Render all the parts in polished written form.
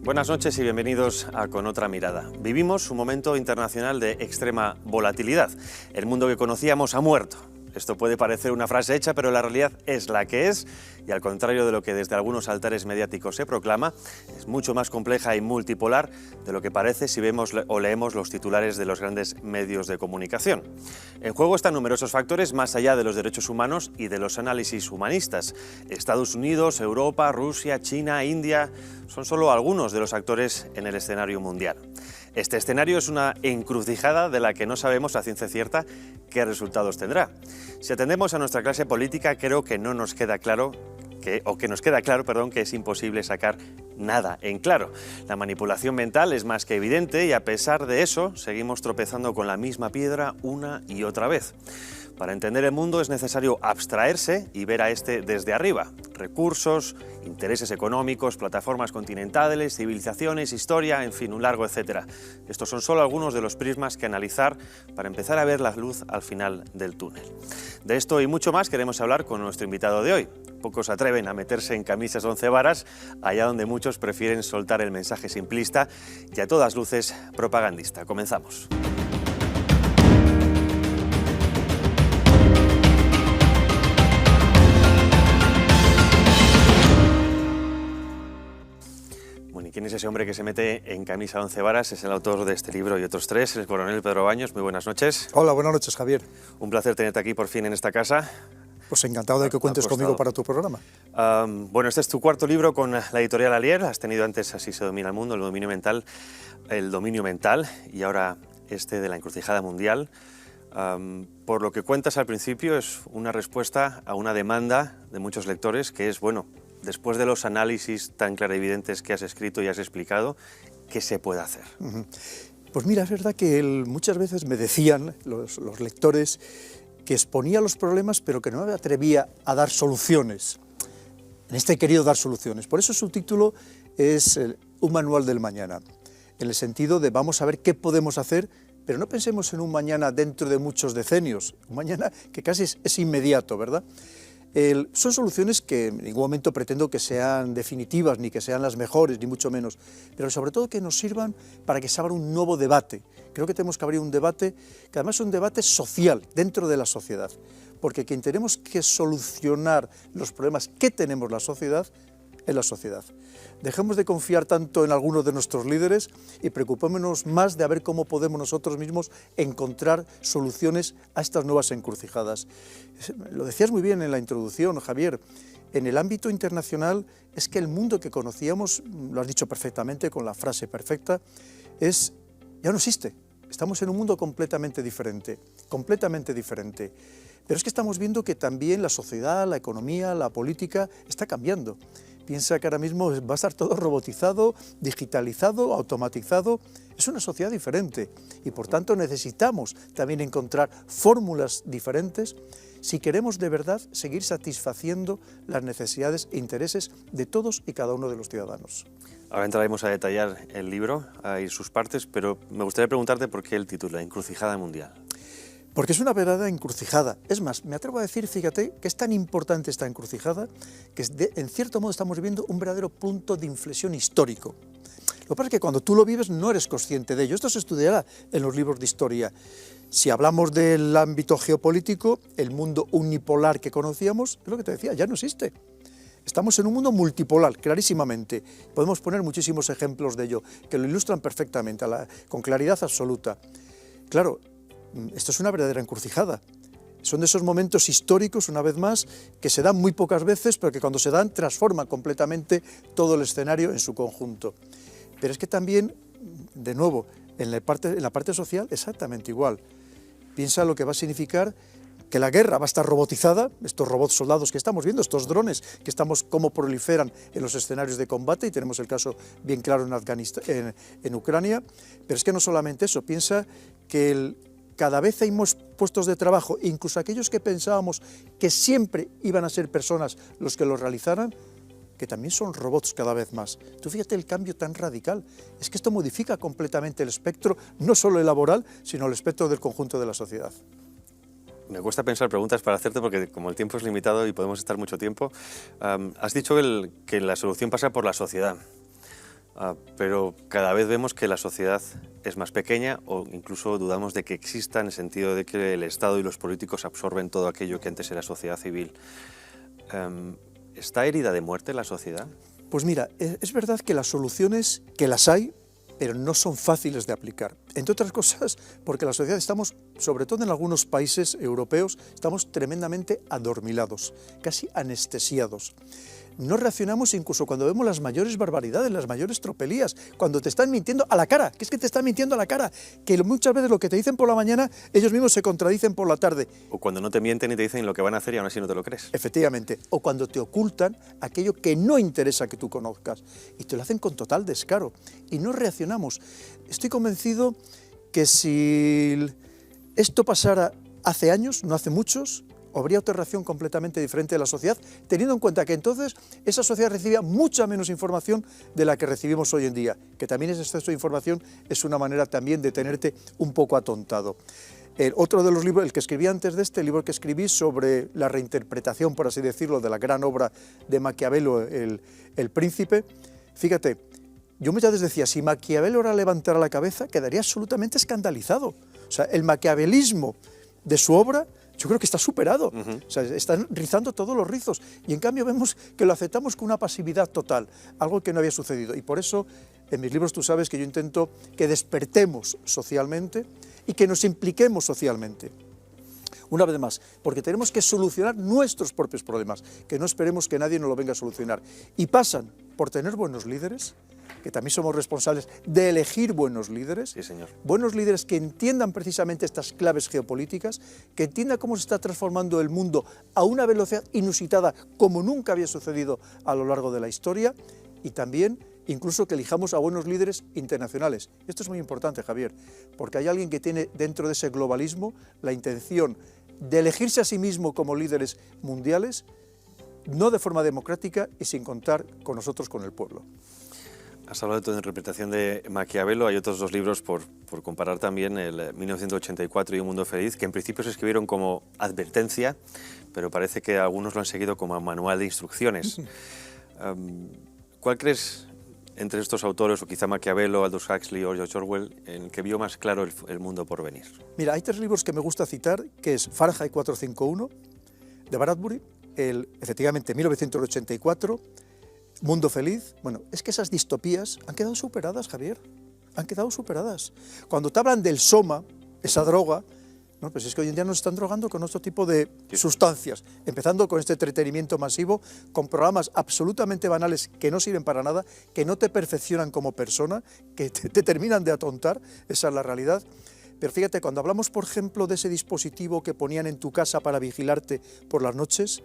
Buenas noches y bienvenidos a Con Otra Mirada. Vivimos un momento internacional de extrema volatilidad. El mundo que conocíamos ha muerto. Esto puede parecer una frase hecha, pero la realidad es la que es, y al contrario de lo que desde algunos altares mediáticos se proclama, es mucho más compleja y multipolar de lo que parece si vemos o leemos los titulares de los grandes medios de comunicación. En juego están numerosos factores más allá de los derechos humanos y de los análisis humanistas. Estados Unidos, Europa, Rusia, China, India, son solo algunos de los actores en el escenario mundial. Este escenario es una encrucijada de la que no sabemos a ciencia cierta qué resultados tendrá. Si atendemos a nuestra clase política, creo que no nos queda claro que es imposible sacar nada en claro. La manipulación mental es más que evidente y a pesar de eso seguimos tropezando con la misma piedra una y otra vez. Para entender el mundo es necesario abstraerse y ver a este desde arriba. Recursos, intereses económicos, plataformas continentales, civilizaciones, historia, en fin, un largo etcétera. Estos son solo algunos de los prismas que analizar para empezar a ver la luz al final del túnel. De esto y mucho más queremos hablar con nuestro invitado de hoy. Pocos se atreven a meterse en camisas de 11 varas, allá donde muchos prefieren soltar el mensaje simplista y a todas luces propagandista. Comenzamos. ¿Quién es ese hombre que se mete en camisa de 11 varas? Es el autor de este libro y otros tres, el coronel Pedro Baños. Muy buenas noches. Hola, buenas noches, Javier. Un placer tenerte aquí por fin en esta casa. Pues encantado de que cuentes conmigo para tu programa. Bueno, este es tu cuarto libro con la editorial Alier. Has tenido antes Así se domina el mundo, el dominio mental y ahora este de la encrucijada mundial. Por lo que cuentas al principio es una respuesta a una demanda de muchos lectores que es, bueno, después de los análisis tan clarividentes que has escrito y has explicado, ¿qué se puede hacer? Pues mira, es verdad que muchas veces me decían los lectores que exponía los problemas, pero que no me atrevía a dar soluciones. En este he querido dar soluciones. Por eso su título es Un manual del mañana, en el sentido de vamos a ver qué podemos hacer, pero no pensemos en un mañana dentro de muchos decenios, un mañana que casi es inmediato, ¿verdad? Son soluciones que en ningún momento pretendo que sean definitivas, ni que sean las mejores, ni mucho menos, pero sobre todo que nos sirvan para que se abra un nuevo debate. Creo que tenemos que abrir un debate, que además es un debate social, dentro de la sociedad, porque quien tenemos que solucionar los problemas que tenemos la sociedad, es la sociedad. Dejemos de confiar tanto en algunos de nuestros líderes y preocupémonos más de ver cómo podemos nosotros mismos encontrar soluciones a estas nuevas encrucijadas. Lo decías muy bien en la introducción, Javier, en el ámbito internacional es que el mundo que conocíamos, lo has dicho perfectamente con la frase perfecta, ya no existe. Estamos en un mundo completamente diferente, Pero es que estamos viendo que también la sociedad, la economía, la política está cambiando. Piensa que ahora mismo va a estar todo robotizado, digitalizado, automatizado. Es una sociedad diferente y por tanto necesitamos también encontrar fórmulas diferentes si queremos de verdad seguir satisfaciendo las necesidades e intereses de todos y cada uno de los ciudadanos. Ahora entraremos a detallar el libro y sus partes, pero me gustaría preguntarte por qué el título, Encrucijada Mundial. Porque es una verdadera encrucijada. Es más, me atrevo a decir, fíjate, que es tan importante esta encrucijada que en cierto modo estamos viviendo un verdadero punto de inflexión histórico. Lo que pasa es que cuando tú lo vives no eres consciente de ello. Esto se estudiará en los libros de historia. Si hablamos del ámbito geopolítico, el mundo unipolar que conocíamos, es lo que te decía, ya no existe. Estamos en un mundo multipolar, clarísimamente. Podemos poner muchísimos ejemplos de ello, que lo ilustran perfectamente, con claridad absoluta. Claro, esto es una verdadera encrucijada. Son de esos momentos históricos, una vez más, que se dan muy pocas veces, pero que cuando se dan transforman completamente todo el escenario en su conjunto. Pero es que también, de nuevo, en la parte social, exactamente igual. Piensa lo que va a significar que la guerra va a estar robotizada, estos robots soldados que estamos viendo, estos drones que estamos cómo proliferan en los escenarios de combate, y tenemos el caso bien claro en Ucrania, pero es que no solamente eso, piensa que cada vez hay más puestos de trabajo, incluso aquellos que pensábamos que siempre iban a ser personas los que los realizaran, que también son robots cada vez más. Tú fíjate el cambio tan radical, es que esto modifica completamente el espectro, no solo el laboral, sino el espectro del conjunto de la sociedad. Me cuesta pensar preguntas para hacerte porque como el tiempo es limitado y podemos estar mucho tiempo, has dicho que la solución pasa por la sociedad. Pero cada vez vemos que la sociedad es más pequeña o incluso dudamos de que exista, en el sentido de que el Estado y los políticos absorben todo aquello que antes era sociedad civil. ¿Está herida de muerte la sociedad? Pues mira, es verdad que las soluciones, que las hay, pero no son fáciles de aplicar. Entre otras cosas, porque la sociedad estamos, sobre todo en algunos países europeos, estamos tremendamente adormilados, casi anestesiados. No reaccionamos incluso cuando vemos las mayores barbaridades, las mayores tropelías, cuando te están mintiendo a la cara, que es que te están mintiendo a la cara, que muchas veces lo que te dicen por la mañana, ellos mismos se contradicen por la tarde. O cuando no te mienten y te dicen lo que van a hacer y aún así no te lo crees. Efectivamente, o cuando te ocultan aquello que no interesa que tú conozcas, y te lo hacen con total descaro, y no reaccionamos. Estoy convencido que si esto pasara hace años, no hace muchos, habría otra reacción completamente diferente de la sociedad, teniendo en cuenta que entonces esa sociedad recibía mucha menos información de la que recibimos hoy en día, que también ese exceso de información es una manera también de tenerte un poco atontado. Otro de los libros, el que escribí antes de este, el libro que escribí sobre la reinterpretación, por así decirlo, de la gran obra de Maquiavelo, El Príncipe, fíjate, yo muchas veces decía, si Maquiavelo ahora levantara la cabeza, quedaría absolutamente escandalizado. O sea, el maquiavelismo de su obra, yo creo que está superado, o sea, están rizando todos los rizos, y en cambio vemos que lo aceptamos con una pasividad total, algo que no había sucedido, y por eso en mis libros tú sabes que yo intento que despertemos socialmente y que nos impliquemos socialmente. Una vez más, porque tenemos que solucionar nuestros propios problemas, que no esperemos que nadie nos lo venga a solucionar, y pasan por tener buenos líderes, que también somos responsables de elegir buenos líderes, sí, señor. Buenos líderes que entiendan precisamente estas claves geopolíticas, que entiendan cómo se está transformando el mundo a una velocidad inusitada como nunca había sucedido a lo largo de la historia, y también incluso que elijamos a buenos líderes internacionales. Esto es muy importante, Javier, porque hay alguien que tiene dentro de ese globalismo la intención de elegirse a sí mismo como líderes mundiales, no de forma democrática y sin contar con nosotros, con el pueblo. Has hablado de tu interpretación de Maquiavelo, hay otros dos libros por comparar también, el 1984 y Un mundo feliz, que en principio se escribieron como advertencia, pero parece que algunos lo han seguido como manual de instrucciones. ¿Cuál crees, entre estos autores, o quizá Maquiavelo, Aldous Huxley o George Orwell, en el que vio más claro el mundo por venir? Mira, hay tres libros que me gusta citar, que es Fahrenheit 451, de Bradbury, efectivamente 1984, Mundo feliz. Bueno, es que esas distopías han quedado superadas, Javier, han quedado superadas. Cuando te hablan del soma, esa droga, no, pues es que hoy en día nos están drogando con otro tipo de sustancias, empezando con este entretenimiento masivo, con programas absolutamente banales que no sirven para nada, que no te perfeccionan como persona, que te terminan de atontar, esa es la realidad. Pero fíjate, cuando hablamos, por ejemplo, de ese dispositivo que ponían en tu casa para vigilarte por las noches,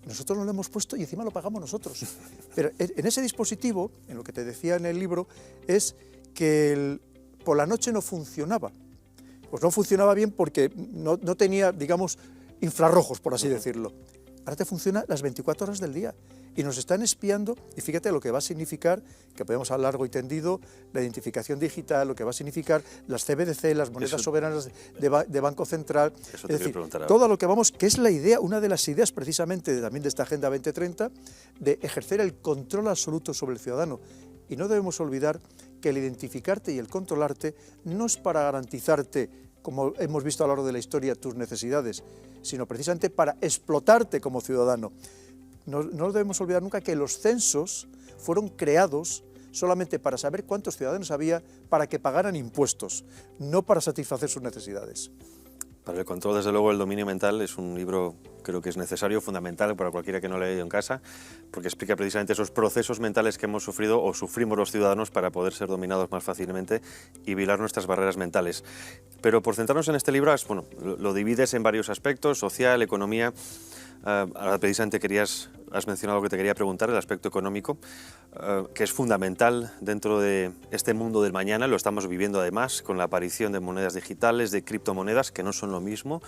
nosotros no lo hemos puesto y encima lo pagamos nosotros. Pero en ese dispositivo, en lo que te decía en el libro, es que por la noche no funcionaba. Pues no funcionaba bien porque no tenía, digamos, infrarrojos, por así decirlo. Ahora te funciona las 24 horas del día y nos están espiando, y fíjate lo que va a significar, que podemos hablar largo y tendido, la identificación digital, lo que va a significar las CBDC, las monedas soberanas de Banco Central, Eso es decir, todo lo que vamos, que es la idea, una de las ideas precisamente también de esta Agenda 2030, de ejercer el control absoluto sobre el ciudadano. Y no debemos olvidar que el identificarte y el controlarte no es para garantizarte, como hemos visto a lo largo de la historia, tus necesidades, sino precisamente para explotarte como ciudadano. No debemos olvidar nunca que los censos fueron creados solamente para saber cuántos ciudadanos había para que pagaran impuestos, no para satisfacer sus necesidades. Para el control, desde luego, el dominio mental es un libro, creo que es necesario, fundamental para cualquiera que no lo haya leído en casa, porque explica precisamente esos procesos mentales que hemos sufrido o sufrimos los ciudadanos para poder ser dominados más fácilmente y violar nuestras barreras mentales. Pero por centrarnos en este libro, bueno, lo divides en varios aspectos: social, economía. Ahora precisamente has mencionado lo que te quería preguntar, el aspecto económico, que es fundamental dentro de este mundo del mañana. Lo estamos viviendo además con la aparición de monedas digitales, de criptomonedas, que no son lo mismo,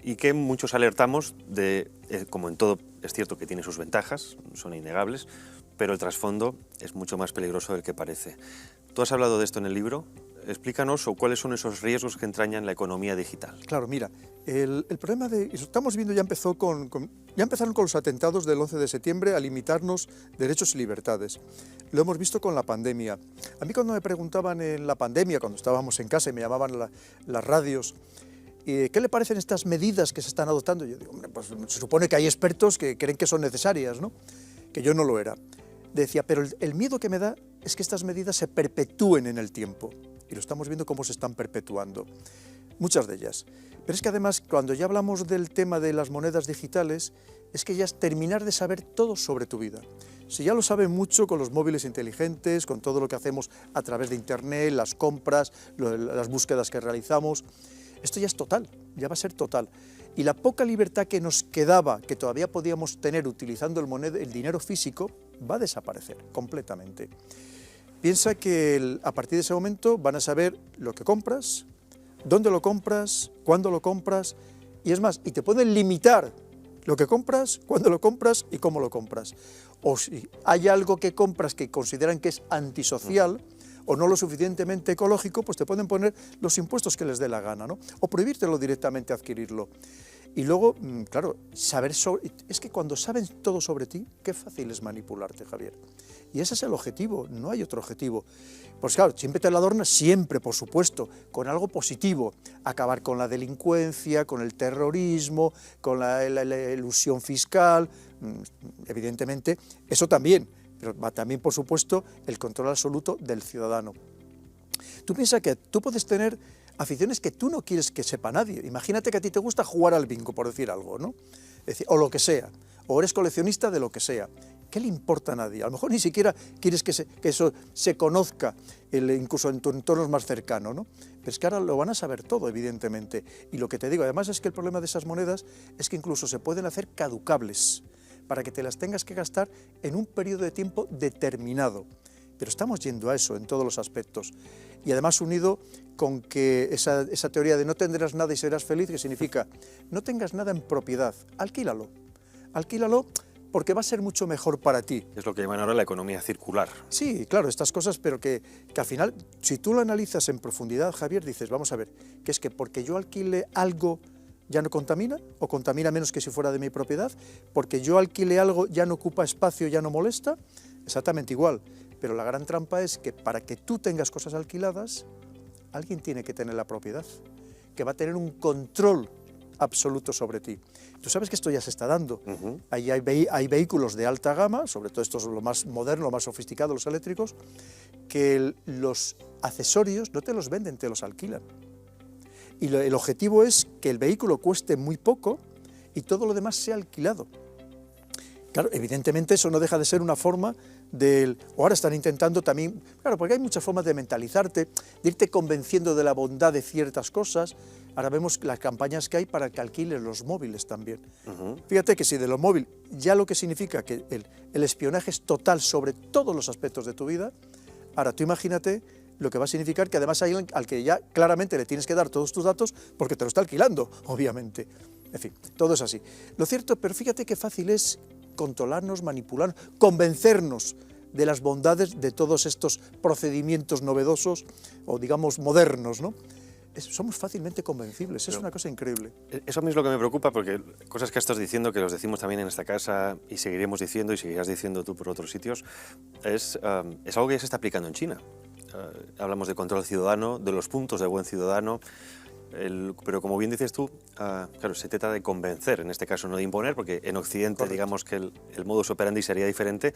y que muchos alertamos de, como en todo, es cierto que tiene sus ventajas, son innegables, pero el trasfondo es mucho más peligroso del que parece. Tú has hablado de esto en el libro. explícanos o cuáles son esos riesgos que entrañan la economía digital. Claro, mira, el problema de... Estamos viendo, ya empezaron con los atentados del 11 de septiembre a limitarnos derechos y libertades. Lo hemos visto con la pandemia. A mí cuando me preguntaban en la pandemia, cuando estábamos en casa y me llamaban las radios, ¿qué le parecen estas medidas que se están adoptando? Yo digo, hombre, pues se supone que hay expertos que creen que son necesarias, ¿no? Que yo no lo era. Decía, pero el miedo que me da es que estas medidas se perpetúen en el tiempo. Y lo estamos viendo cómo se están perpetuando, muchas de ellas. Pero es que además, cuando ya hablamos del tema de las monedas digitales, es que ya es terminar de saber todo sobre tu vida. Si ya lo saben mucho con los móviles inteligentes, con todo lo que hacemos a través de Internet, las compras, las búsquedas que realizamos, esto ya es total, ya va a ser total. Y la poca libertad que nos quedaba, que todavía podíamos tener utilizando el dinero físico, va a desaparecer completamente. Piensa que a partir de ese momento van a saber lo que compras, dónde lo compras, cuándo lo compras, y es más, y te pueden limitar lo que compras, cuándo lo compras y cómo lo compras. O si hay algo que compras que consideran que es antisocial o no lo suficientemente ecológico, pues te pueden poner los impuestos que les dé la gana, ¿no? O prohibírtelo directamente adquirirlo. Y luego, claro, es que cuando saben todo sobre ti, qué fácil es manipularte, Javier. Y ese es el objetivo, no hay otro objetivo. Pues claro, siempre te lo adornas, siempre, por supuesto, con algo positivo. Acabar con la delincuencia, con el terrorismo, con la elusión fiscal, evidentemente, eso también. Pero también, por supuesto, el control absoluto del ciudadano. Tú piensas que tú puedes tener aficiones que tú no quieres que sepa nadie. Imagínate que a ti te gusta jugar al bingo, por decir algo, ¿no? Es decir, o lo que sea, o eres coleccionista de lo que sea. ¿Qué le importa a nadie? A lo mejor ni siquiera quieres que eso se conozca, incluso en tu entorno más cercano, ¿no? Pero es que ahora lo van a saber todo, evidentemente. Y lo que te digo, además, es que el problema de esas monedas es que incluso se pueden hacer caducables, para que te las tengas que gastar en un periodo de tiempo determinado. Pero estamos yendo a eso en todos los aspectos. Y además unido con que esa teoría de no tendrás nada y serás feliz, que significa no tengas nada en propiedad, alquílalo. Alquílalo porque va a ser mucho mejor para ti. Es lo que llaman ahora la economía circular. Sí, claro, estas cosas, pero que al final, si tú lo analizas en profundidad, Javier, dices, vamos a ver, que es que porque yo alquile algo ya no contamina, o contamina menos que si fuera de mi propiedad, porque yo alquile algo ya no ocupa espacio, ya no molesta, exactamente igual. Pero la gran trampa es que para que tú tengas cosas alquiladas, alguien tiene que tener la propiedad, que va a tener un control absoluto sobre ti. Tú sabes que esto ya se está dando. Hay vehículos de alta gama, sobre todo estos lo más moderno, lo más sofisticado, los eléctricos, que los accesorios no te los venden, te los alquilan. Y el objetivo es que el vehículo cueste muy poco y todo lo demás sea alquilado. Claro, evidentemente eso no deja de ser una forma o ahora están intentando también, claro, porque hay muchas formas de mentalizarte, de irte convenciendo de la bondad de ciertas cosas. Ahora vemos las campañas que hay para que alquiles los móviles también. Fíjate que si de los móviles ya lo que significa que el espionaje es total sobre todos los aspectos de tu vida, ahora tú imagínate lo que va a significar que además hay alguien al que ya claramente le tienes que dar todos tus datos porque te lo está alquilando, obviamente. En fin, todo es así. Lo cierto, pero fíjate qué fácil es controlarnos, manipularnos, convencernos de las bondades de todos estos procedimientos novedosos o, digamos, modernos, ¿no? Somos fácilmente convencibles, es una cosa increíble. Eso a mí es lo que me preocupa, porque cosas que estás diciendo, que los decimos también en esta casa y seguiremos diciendo y seguirás diciendo tú por otros sitios, es algo que ya se está aplicando en China. Hablamos de control ciudadano, de los puntos de buen ciudadano, pero como bien dices tú, claro, se trata de convencer, en este caso no de imponer, porque en Occidente Correcto. Digamos que el modus operandi sería diferente.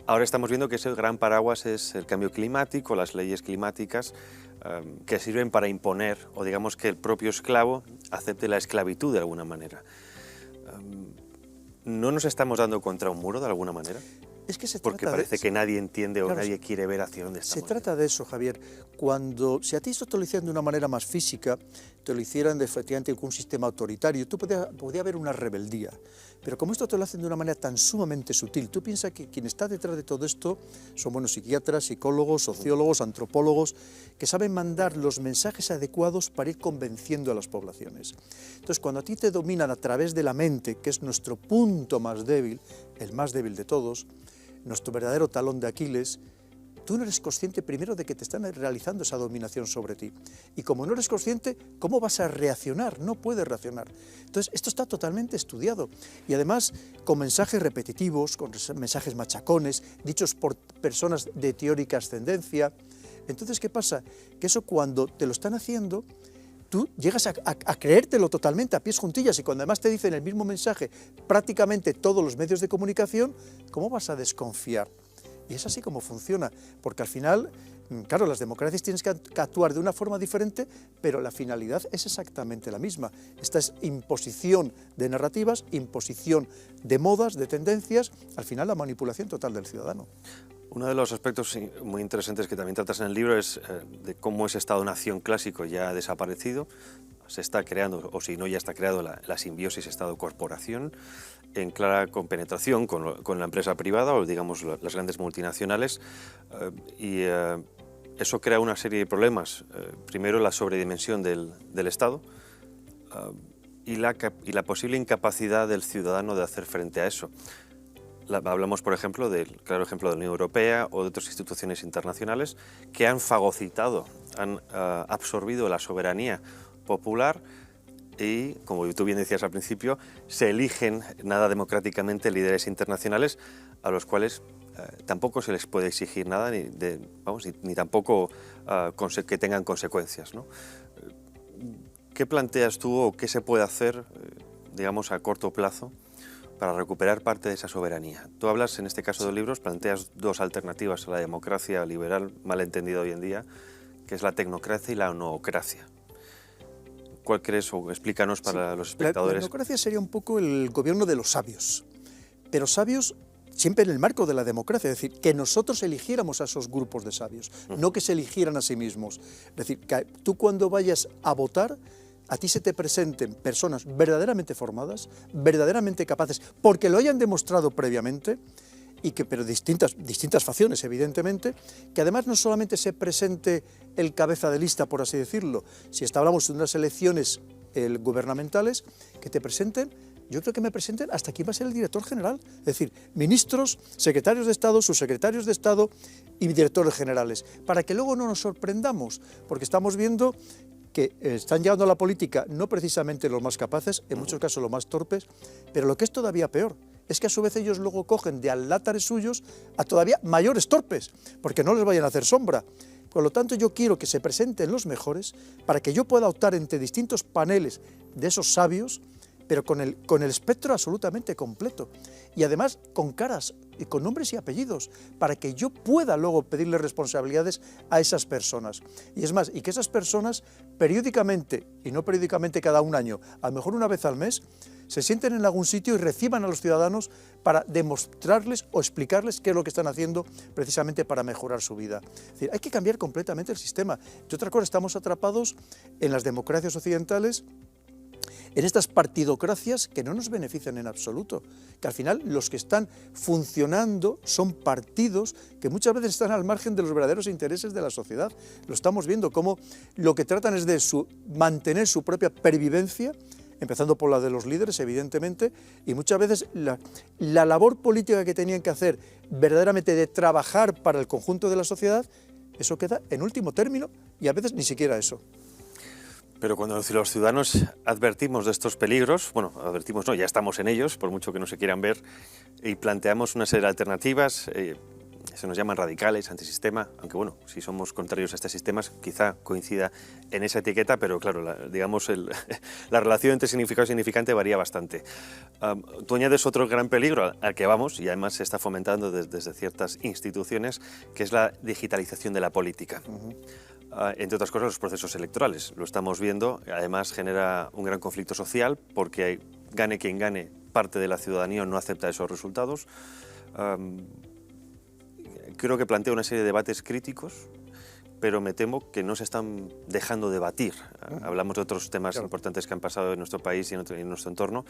Ahora estamos viendo que ese gran paraguas es el cambio climático, las leyes climáticas, que sirven para imponer, o digamos que el propio esclavo acepte la esclavitud de alguna manera. ¿No nos estamos dando contra un muro de alguna manera? Es que se Porque trata parece que nadie entiende o Claro, nadie quiere ver hacia dónde Se estamos. trata de eso, Javier. Si a ti esto te lo hicieran de una manera más física, te lo hicieran efectivamente con un sistema autoritario, podía haber una rebeldía. Pero como esto te lo hacen de una manera tan sumamente sutil, tú piensas que quien está detrás de todo esto son buenos psiquiatras, psicólogos, sociólogos, antropólogos, que saben mandar los mensajes adecuados para ir convenciendo a las poblaciones. Entonces, cuando a ti te dominan a través de la mente, que es nuestro punto más débil, el más débil de todos, nuestro verdadero talón de Aquiles, tú no eres consciente primero de que te están realizando esa dominación sobre ti. Y como no eres consciente, ¿cómo vas a reaccionar? No puedes reaccionar. Entonces, esto está totalmente estudiado. Y además, con mensajes repetitivos, con mensajes machacones, dichos por personas de teórica ascendencia. Entonces, ¿qué pasa? Que eso cuando te lo están haciendo, tú llegas a creértelo totalmente a pies juntillas, y cuando además te dicen el mismo mensaje prácticamente todos los medios de comunicación, ¿cómo vas a desconfiar? Y es así como funciona, porque al final, claro, las democracias tienes que actuar de una forma diferente, pero la finalidad es exactamente la misma. Esta es imposición de narrativas, imposición de modas, de tendencias, al final la manipulación total del ciudadano. Uno de los aspectos muy interesantes que también tratas en el libro es de cómo ese Estado-nación clásico ya ha desaparecido, se está creando, o si no ya está creado, la simbiosis Estado-corporación, en clara compenetración con la empresa privada o digamos las grandes multinacionales, y eso crea una serie de problemas. Primero, la sobredimensión del Estado y la posible incapacidad del ciudadano de hacer frente a eso. Hablamos, por ejemplo, del claro ejemplo de la Unión Europea o de otras instituciones internacionales que han fagocitado, han absorbido la soberanía popular y, como tú bien decías al principio, se eligen nada democráticamente líderes internacionales a los cuales tampoco se les puede exigir nada, ni tampoco que tengan consecuencias, ¿no? ¿Qué planteas tú o qué se puede hacer, digamos, a corto plazo para recuperar parte de esa soberanía? Tú hablas, en este caso de libros, planteas dos alternativas a la democracia liberal, mal entendida hoy en día, que es la tecnocracia y la noocracia. ¿Cuál crees o explícanos para los espectadores? La democracia sería un poco el gobierno de los sabios, pero sabios siempre en el marco de la democracia, es decir, que nosotros eligiéramos a esos grupos de sabios, no que se eligieran a sí mismos. Es decir, que tú cuando vayas a votar, a ti se te presenten personas verdaderamente formadas, verdaderamente capaces, porque lo hayan demostrado previamente, pero distintas facciones, evidentemente, que además no solamente se presente el cabeza de lista, por así decirlo, si hablamos de unas elecciones gubernamentales, que te presenten, yo creo que me presenten hasta quién va a ser el director general, es decir, ministros, secretarios de Estado, subsecretarios de Estado y directores generales, para que luego no nos sorprendamos, porque estamos viendo que están llegando a la política no precisamente los más capaces, en muchos casos los más torpes, pero lo que es todavía peor es que a su vez ellos luego cogen de alátares suyos a todavía mayores torpes, porque no les vayan a hacer sombra. Por lo tanto, yo quiero que se presenten los mejores para que yo pueda optar entre distintos paneles de esos sabios, pero con el espectro absolutamente completo. Y además con caras, y con nombres y apellidos, para que yo pueda luego pedirle responsabilidades a esas personas. Y es más, y que esas personas periódicamente, y no periódicamente cada un año, a lo mejor una vez al mes, se sienten en algún sitio y reciban a los ciudadanos para demostrarles o explicarles qué es lo que están haciendo precisamente para mejorar su vida. Es decir, hay que cambiar completamente el sistema. De otra cosa, estamos atrapados en las democracias occidentales, en estas partidocracias que no nos benefician en absoluto, que al final los que están funcionando son partidos que muchas veces están al margen de los verdaderos intereses de la sociedad. Lo estamos viendo, como lo que tratan es de mantener su propia pervivencia, empezando por la de los líderes, evidentemente, y muchas veces la labor política que tenían que hacer verdaderamente de trabajar para el conjunto de la sociedad, eso queda en último término y a veces ni siquiera eso. Pero cuando los ciudadanos advertimos de estos peligros, bueno, advertimos no, ya estamos en ellos, por mucho que no se quieran ver, y planteamos una serie de alternativas, se nos llaman radicales, antisistema, aunque bueno, si somos contrarios a este sistema, quizá coincida en esa etiqueta, pero claro, digamos, la relación entre significado y significante varía bastante. Tú añades otro gran peligro al que vamos, y además se está fomentando desde ciertas instituciones, que es la digitalización de la política. Entre otras cosas, los procesos electorales. Lo estamos viendo, además genera un gran conflicto social porque gane quien gane, parte de la ciudadanía no acepta esos resultados. Creo que plantea una serie de debates críticos, pero me temo que no se están dejando debatir. Hablamos de otros temas importantes que han pasado en nuestro país y en nuestro entorno,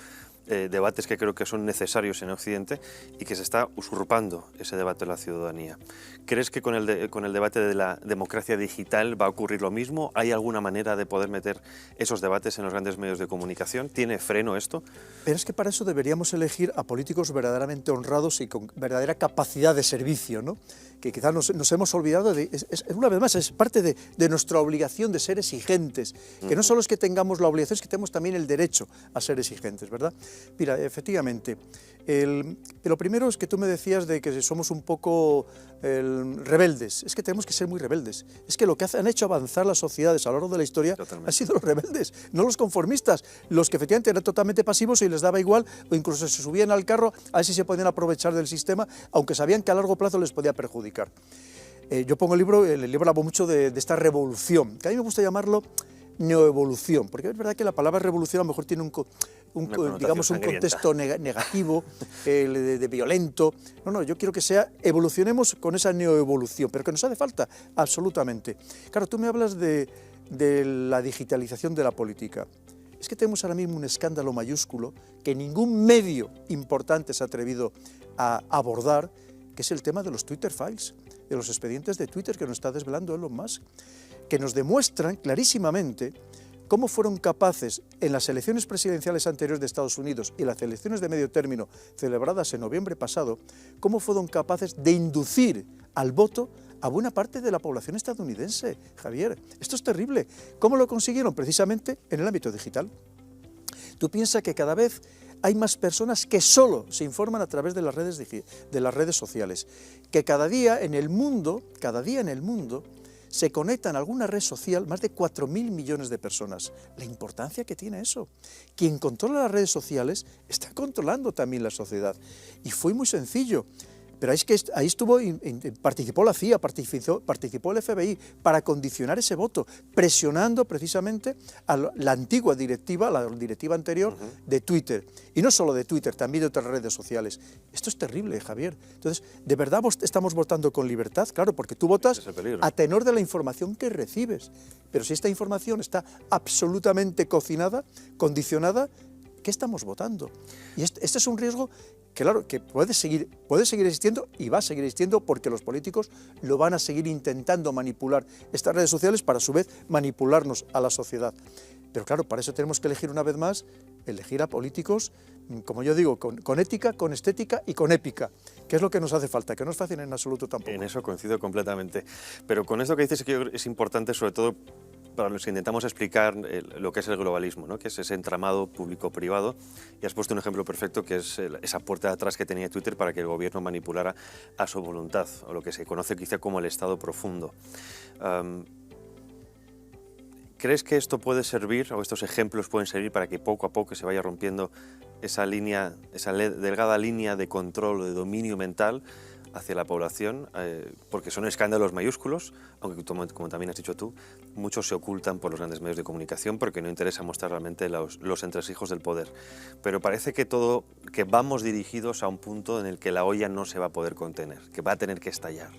debates que creo que son necesarios en Occidente y que se está usurpando ese debate de la ciudadanía. ¿Crees que con el debate de la democracia digital va a ocurrir lo mismo? ¿Hay alguna manera de poder meter esos debates en los grandes medios de comunicación? ¿Tiene freno esto? Pero es que para eso deberíamos elegir a políticos verdaderamente honrados y con verdadera capacidad de servicio, ¿no? que quizás nos hemos olvidado de, una vez más, es parte de nuestra obligación de ser exigentes, que no solo es que tengamos la obligación, es que tenemos también el derecho a ser exigentes, ¿verdad? Mira, efectivamente, lo primero es que tú me decías de que somos un poco rebeldes, es que tenemos que ser muy rebeldes, es que lo que han hecho avanzar las sociedades a lo largo de la historia han sido los rebeldes, no los conformistas, los que efectivamente eran totalmente pasivos y les daba igual, o incluso se subían al carro a ver si se podían aprovechar del sistema, aunque sabían que a largo plazo les podía perjudicar. Yo pongo el libro hablo mucho de esta revolución, que a mí me gusta llamarlo neoevolución, porque es verdad que la palabra revolución a lo mejor tiene digamos, un contexto negativo, de violento. No, yo quiero que evolucionemos con esa neoevolución, pero que nos hace falta, absolutamente. Claro, tú me hablas de la digitalización de la política. Es que tenemos ahora mismo un escándalo mayúsculo que ningún medio importante se ha atrevido a abordar, que es el tema de los Twitter Files, de los expedientes de Twitter que nos está desvelando Elon Musk, que nos demuestran clarísimamente cómo fueron capaces en las elecciones presidenciales anteriores de Estados Unidos y las elecciones de medio término celebradas en noviembre pasado, cómo fueron capaces de inducir al voto a buena parte de la población estadounidense. Javier, esto es terrible. ¿Cómo lo consiguieron? Precisamente en el ámbito digital. Tú piensas que cada vez hay más personas que solo se informan a través de las redes sociales, que cada día en el mundo, se conectan a alguna red social más de 4.000 millones de personas. La importancia que tiene eso. Quien controla las redes sociales está controlando también la sociedad. Y fue muy sencillo. Pero ahí estuvo, participó la CIA, participó el FBI para condicionar ese voto, presionando precisamente a la antigua directiva, la directiva anterior de Twitter. Y no solo de Twitter, también de otras redes sociales. Esto es terrible, Javier. Entonces, ¿de verdad estamos votando con libertad? Claro, porque tú votas a tenor de la información que recibes. Pero si esta información está absolutamente cocinada, condicionada, ¿qué estamos votando? Y este es un riesgo que, claro, que puede seguir existiendo y va a seguir existiendo porque los políticos lo van a seguir intentando manipular estas redes sociales para a su vez manipularnos a la sociedad. Pero claro, para eso tenemos que elegir una vez más, elegir a políticos, como yo digo, con ética, con estética y con épica, que es lo que nos hace falta, que no es fácil en absoluto tampoco. En eso coincido completamente. Pero con esto que dices es importante sobre todo para los que intentamos explicar lo que es el globalismo, ¿no? Que es ese entramado público-privado, y has puesto un ejemplo perfecto que es esa puerta de atrás que tenía Twitter para que el gobierno manipulara a su voluntad, o lo que se conoce quizá como el Estado profundo. ¿Crees que esto puede servir, o estos ejemplos pueden servir para que poco a poco se vaya rompiendo esa línea, esa delgada línea de control o de dominio mental hacia la población, porque son escándalos mayúsculos, aunque como también has dicho tú, muchos se ocultan por los grandes medios de comunicación porque no interesa mostrar realmente los entresijos del poder. Pero parece que vamos dirigidos a un punto en el que la olla no se va a poder contener, que va a tener que estallar.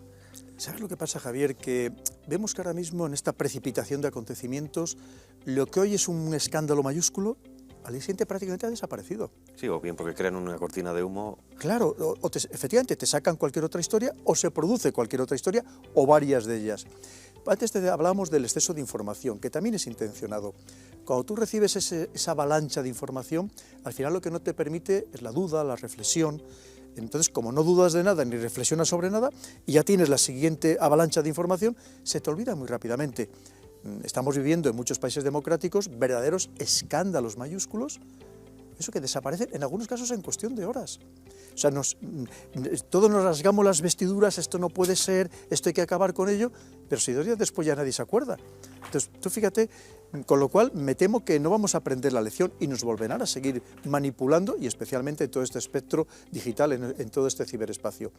¿Sabes lo que pasa, Javier? Que vemos que ahora mismo en esta precipitación de acontecimientos, lo que hoy es un escándalo mayúsculo, al día siguiente prácticamente ha desaparecido. Sí, o bien porque crean una cortina de humo. Claro, efectivamente te sacan cualquier otra historia o se produce cualquier otra historia o varias de ellas. Antes hablábamos del exceso de información, que también es intencionado. Cuando tú recibes esa avalancha de información, al final lo que no te permite es la duda, la reflexión. Entonces, como no dudas de nada ni reflexionas sobre nada y ya tienes la siguiente avalancha de información, se te olvida muy rápidamente. Estamos viviendo en muchos países democráticos verdaderos escándalos mayúsculos, eso que desaparecen en algunos casos en cuestión de horas. O sea, todos nos rasgamos las vestiduras, esto no puede ser, esto hay que acabar con ello, pero si 2 días después ya nadie se acuerda. Entonces, tú fíjate, con lo cual me temo que no vamos a aprender la lección y nos volverán a seguir manipulando, y especialmente en todo este espectro digital, en todo este ciberespacio.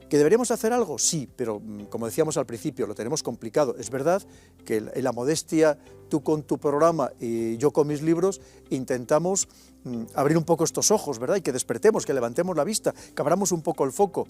¿Que deberíamos hacer algo? Sí, pero como decíamos al principio, lo tenemos complicado. Es verdad que en la modestia, tú con tu programa y yo con mis libros, intentamos abrir un poco estos ojos, ¿verdad? Y que despertemos, que levantemos la vista, que abramos un poco el foco,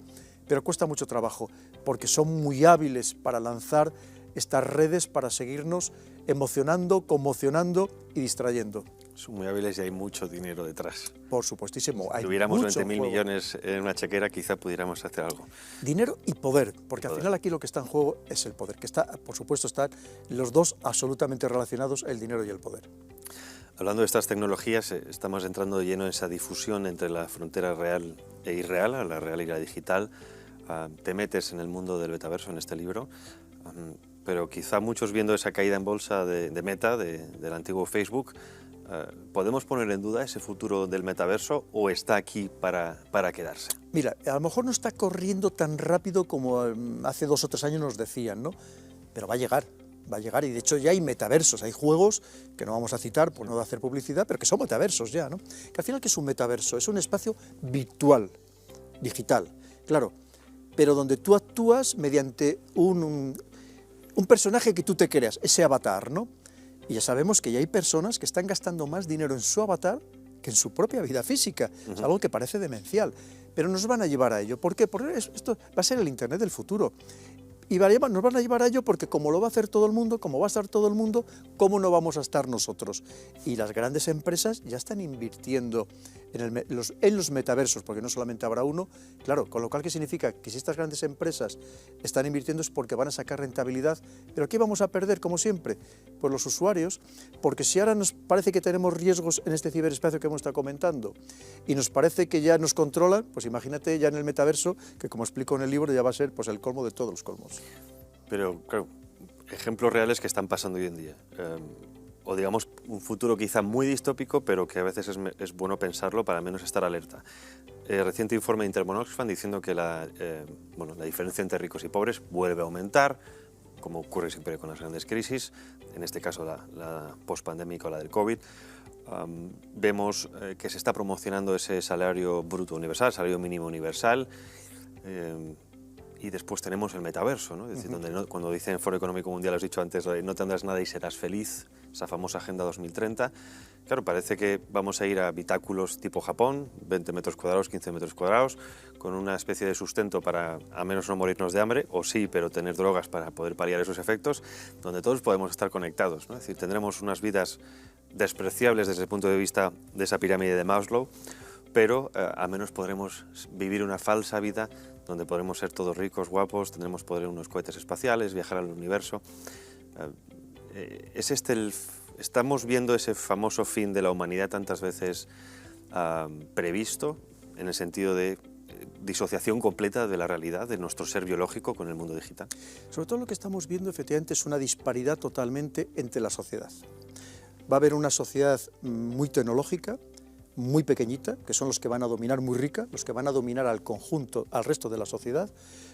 pero cuesta mucho trabajo, porque son muy hábiles para lanzar estas redes para seguirnos emocionando, conmocionando y distrayendo. Son muy hábiles y hay mucho dinero detrás. Por supuestísimo. Si tuviéramos 20.000 millones en una chequera, quizá pudiéramos hacer algo. Dinero y poder, porque al final aquí lo que está en juego es el poder, que está, por supuesto, están los dos absolutamente relacionados, el dinero y el poder. Hablando de estas tecnologías, estamos entrando de lleno en esa difusión entre la frontera real e irreal, la real y la digital. te metes en el mundo del metaverso en este libro, pero quizá muchos viendo esa caída en bolsa de Meta, del antiguo Facebook, ¿podemos poner en duda ese futuro del metaverso o está aquí para quedarse? Mira, a lo mejor no está corriendo tan rápido como hace 2 o 3 años nos decían, ¿no? Pero va a llegar, y de hecho ya hay metaversos, hay juegos que no vamos a citar por no hacer publicidad, pero que son metaversos ya, ¿no? Que al final, ¿qué es un metaverso? Es un espacio virtual, digital, claro, pero donde tú actúas mediante un personaje que tú te creas, ese avatar, ¿no? Y ya sabemos que ya hay personas que están gastando más dinero en su avatar que en su propia vida física. Es algo que parece demencial, pero nos van a llevar a ello. ¿Por qué? Porque esto va a ser el Internet del futuro. Y nos van a llevar a ello porque como lo va a hacer todo el mundo, como va a estar todo el mundo, ¿cómo no vamos a estar nosotros? Y las grandes empresas ya están invirtiendo en los metaversos, porque no solamente habrá uno, claro, con lo cual, ¿qué significa? Que si estas grandes empresas están invirtiendo es porque van a sacar rentabilidad, pero ¿qué vamos a perder, como siempre? Pues los usuarios, porque si ahora nos parece que tenemos riesgos en este ciberespacio que hemos estado comentando, y nos parece que ya nos controlan, pues imagínate ya en el metaverso, que como explico en el libro, ya va a ser pues el colmo de todos los colmos. Pero, claro, ejemplos reales que están pasando hoy en día. O digamos, un futuro quizá muy distópico, pero que a veces es bueno pensarlo para al menos estar alerta. Reciente informe de Intermon Oxfam diciendo que la diferencia entre ricos y pobres vuelve a aumentar, como ocurre siempre con las grandes crisis, en este caso la pospandémica o la del COVID. Vemos que se está promocionando ese salario bruto universal, salario mínimo universal, y después tenemos el metaverso, ¿no? Es decir, donde cuando dice el Foro Económico Mundial, has dicho antes, no tendrás nada y serás feliz, esa famosa Agenda 2030, claro, parece que vamos a ir a habitáculos tipo Japón, 20 metros cuadrados, 15 metros cuadrados, con una especie de sustento para a menos no morirnos de hambre, o sí, pero tener drogas para poder paliar esos efectos, donde todos podemos estar conectados, ¿no? Es decir, tendremos unas vidas despreciables desde el punto de vista de esa pirámide de Maslow, pero al menos podremos vivir una falsa vida donde podremos ser todos ricos, guapos, tendremos poder en unos cohetes espaciales, viajar al universo. Estamos viendo ese famoso fin de la humanidad tantas veces previsto, en el sentido de disociación completa de la realidad, de nuestro ser biológico con el mundo digital. Sobre todo lo que estamos viendo efectivamente es una disparidad totalmente entre la sociedad. Va a haber una sociedad muy tecnológica, muy pequeñita, que son los que van a dominar, muy rica, los que van a dominar al conjunto, al resto de la sociedad,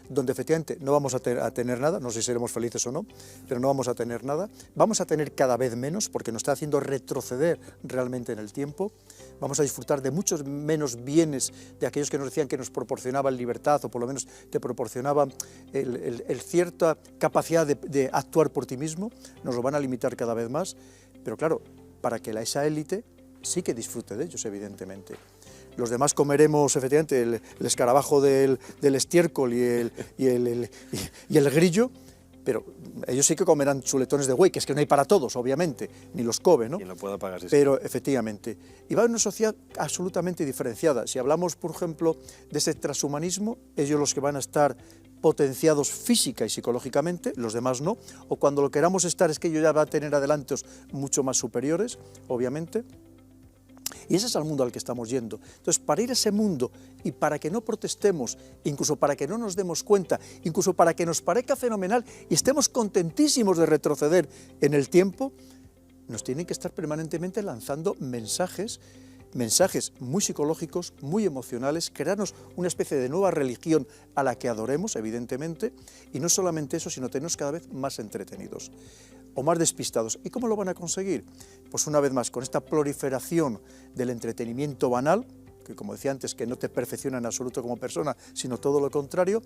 donde efectivamente no vamos a tener nada, no sé si seremos felices o no, pero no vamos a tener nada, vamos a tener cada vez menos, porque nos está haciendo retroceder realmente en el tiempo, vamos a disfrutar de muchos menos bienes de aquellos que nos decían que nos proporcionaban libertad, o por lo menos te proporcionaban cierta capacidad de actuar por ti mismo, nos lo van a limitar cada vez más, pero claro, para que esa élite sí que disfrute de ellos, evidentemente. Los demás comeremos, efectivamente, el escarabajo del estiércol y el grillo, pero ellos sí que comerán chuletones de buey, que es que no hay para todos, obviamente, ni los Kobe, ¿no? Quien lo pueda pagar, sí. Pero, efectivamente, y va a una sociedad absolutamente diferenciada. Si hablamos, por ejemplo, de ese transhumanismo, ellos los que van a estar potenciados física y psicológicamente, los demás no, o cuando lo queramos estar es que ellos ya van a tener adelantos mucho más superiores, obviamente. Y ese es el mundo al que estamos yendo. Entonces, para ir a ese mundo y para que no protestemos, incluso para que no nos demos cuenta, incluso para que nos parezca fenomenal y estemos contentísimos de retroceder en el tiempo, nos tienen que estar permanentemente lanzando mensajes muy psicológicos, muy emocionales, crearnos una especie de nueva religión a la que adoremos, evidentemente, y no solamente eso, sino tenernos cada vez más entretenidos o más despistados. ¿Y cómo lo van a conseguir? Pues una vez más, con esta proliferación del entretenimiento banal, que como decía antes, que no te perfecciona en absoluto como persona, sino todo lo contrario,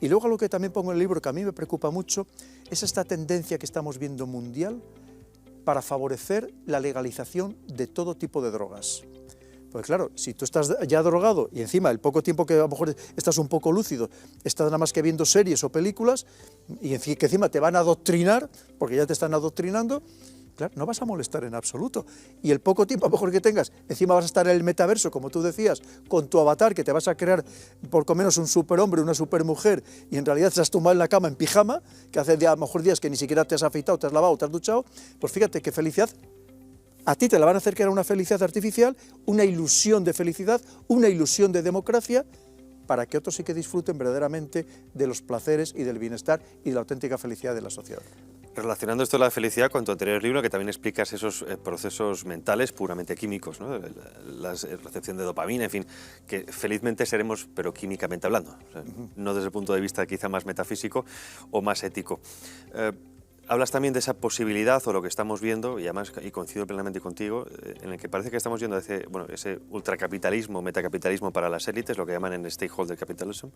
y luego lo que también pongo en el libro, que a mí me preocupa mucho, es esta tendencia que estamos viendo mundial para favorecer la legalización de todo tipo de drogas. Pues claro, si tú estás ya drogado y encima el poco tiempo que a lo mejor estás un poco lúcido, estás nada más que viendo series o películas y que encima te van a adoctrinar, porque ya te están adoctrinando, claro, no vas a molestar en absoluto. Y el poco tiempo a lo mejor que tengas, encima vas a estar en el metaverso, como tú decías, con tu avatar, que te vas a crear por lo menos un superhombre, una supermujer, y en realidad estás tumbado en la cama en pijama, que hace a lo mejor días que ni siquiera te has afeitado, te has lavado, te has duchado, pues fíjate qué felicidad. A ti te la van a hacer que era una felicidad artificial, una ilusión de felicidad, una ilusión de democracia, para que otros sí que disfruten verdaderamente de los placeres y del bienestar y de la auténtica felicidad de la sociedad. Relacionando esto de la felicidad con tu anterior libro, que también explicas esos procesos mentales puramente químicos, ¿no? La recepción de dopamina, en fin, que felizmente seremos, pero químicamente hablando, o sea, no desde el punto de vista quizá más metafísico o más ético. Hablas también de esa posibilidad, o lo que estamos viendo, y además y coincido plenamente contigo, en el que parece que estamos yendo hacia ese ultracapitalismo, metacapitalismo para las élites, lo que llaman en stakeholder capitalism,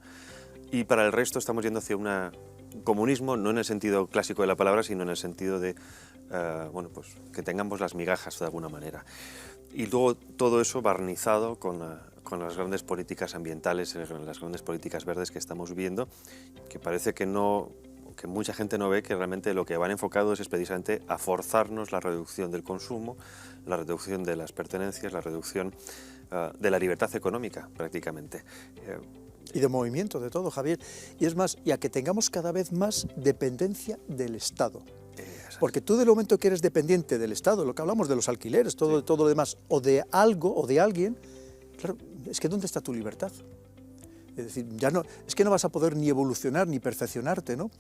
y para el resto estamos yendo hacia un comunismo, no en el sentido clásico de la palabra, sino en el sentido de pues, que tengamos las migajas de alguna manera. Y luego todo eso barnizado con las grandes políticas ambientales, las grandes políticas verdes que estamos viendo, que parece que mucha gente no ve que realmente lo que van enfocados es precisamente a forzarnos la reducción del consumo, la reducción de las pertenencias, la reducción de la libertad económica, prácticamente. Y de movimiento, de todo, Javier. Y es más, y a que tengamos cada vez más dependencia del Estado. Porque tú del momento que eres dependiente del Estado, lo que hablamos de los alquileres, todo lo demás, o de algo, o de alguien, claro, es que ¿dónde está tu libertad? Es decir, es que no vas a poder ni evolucionar ni perfeccionarte, ¿no?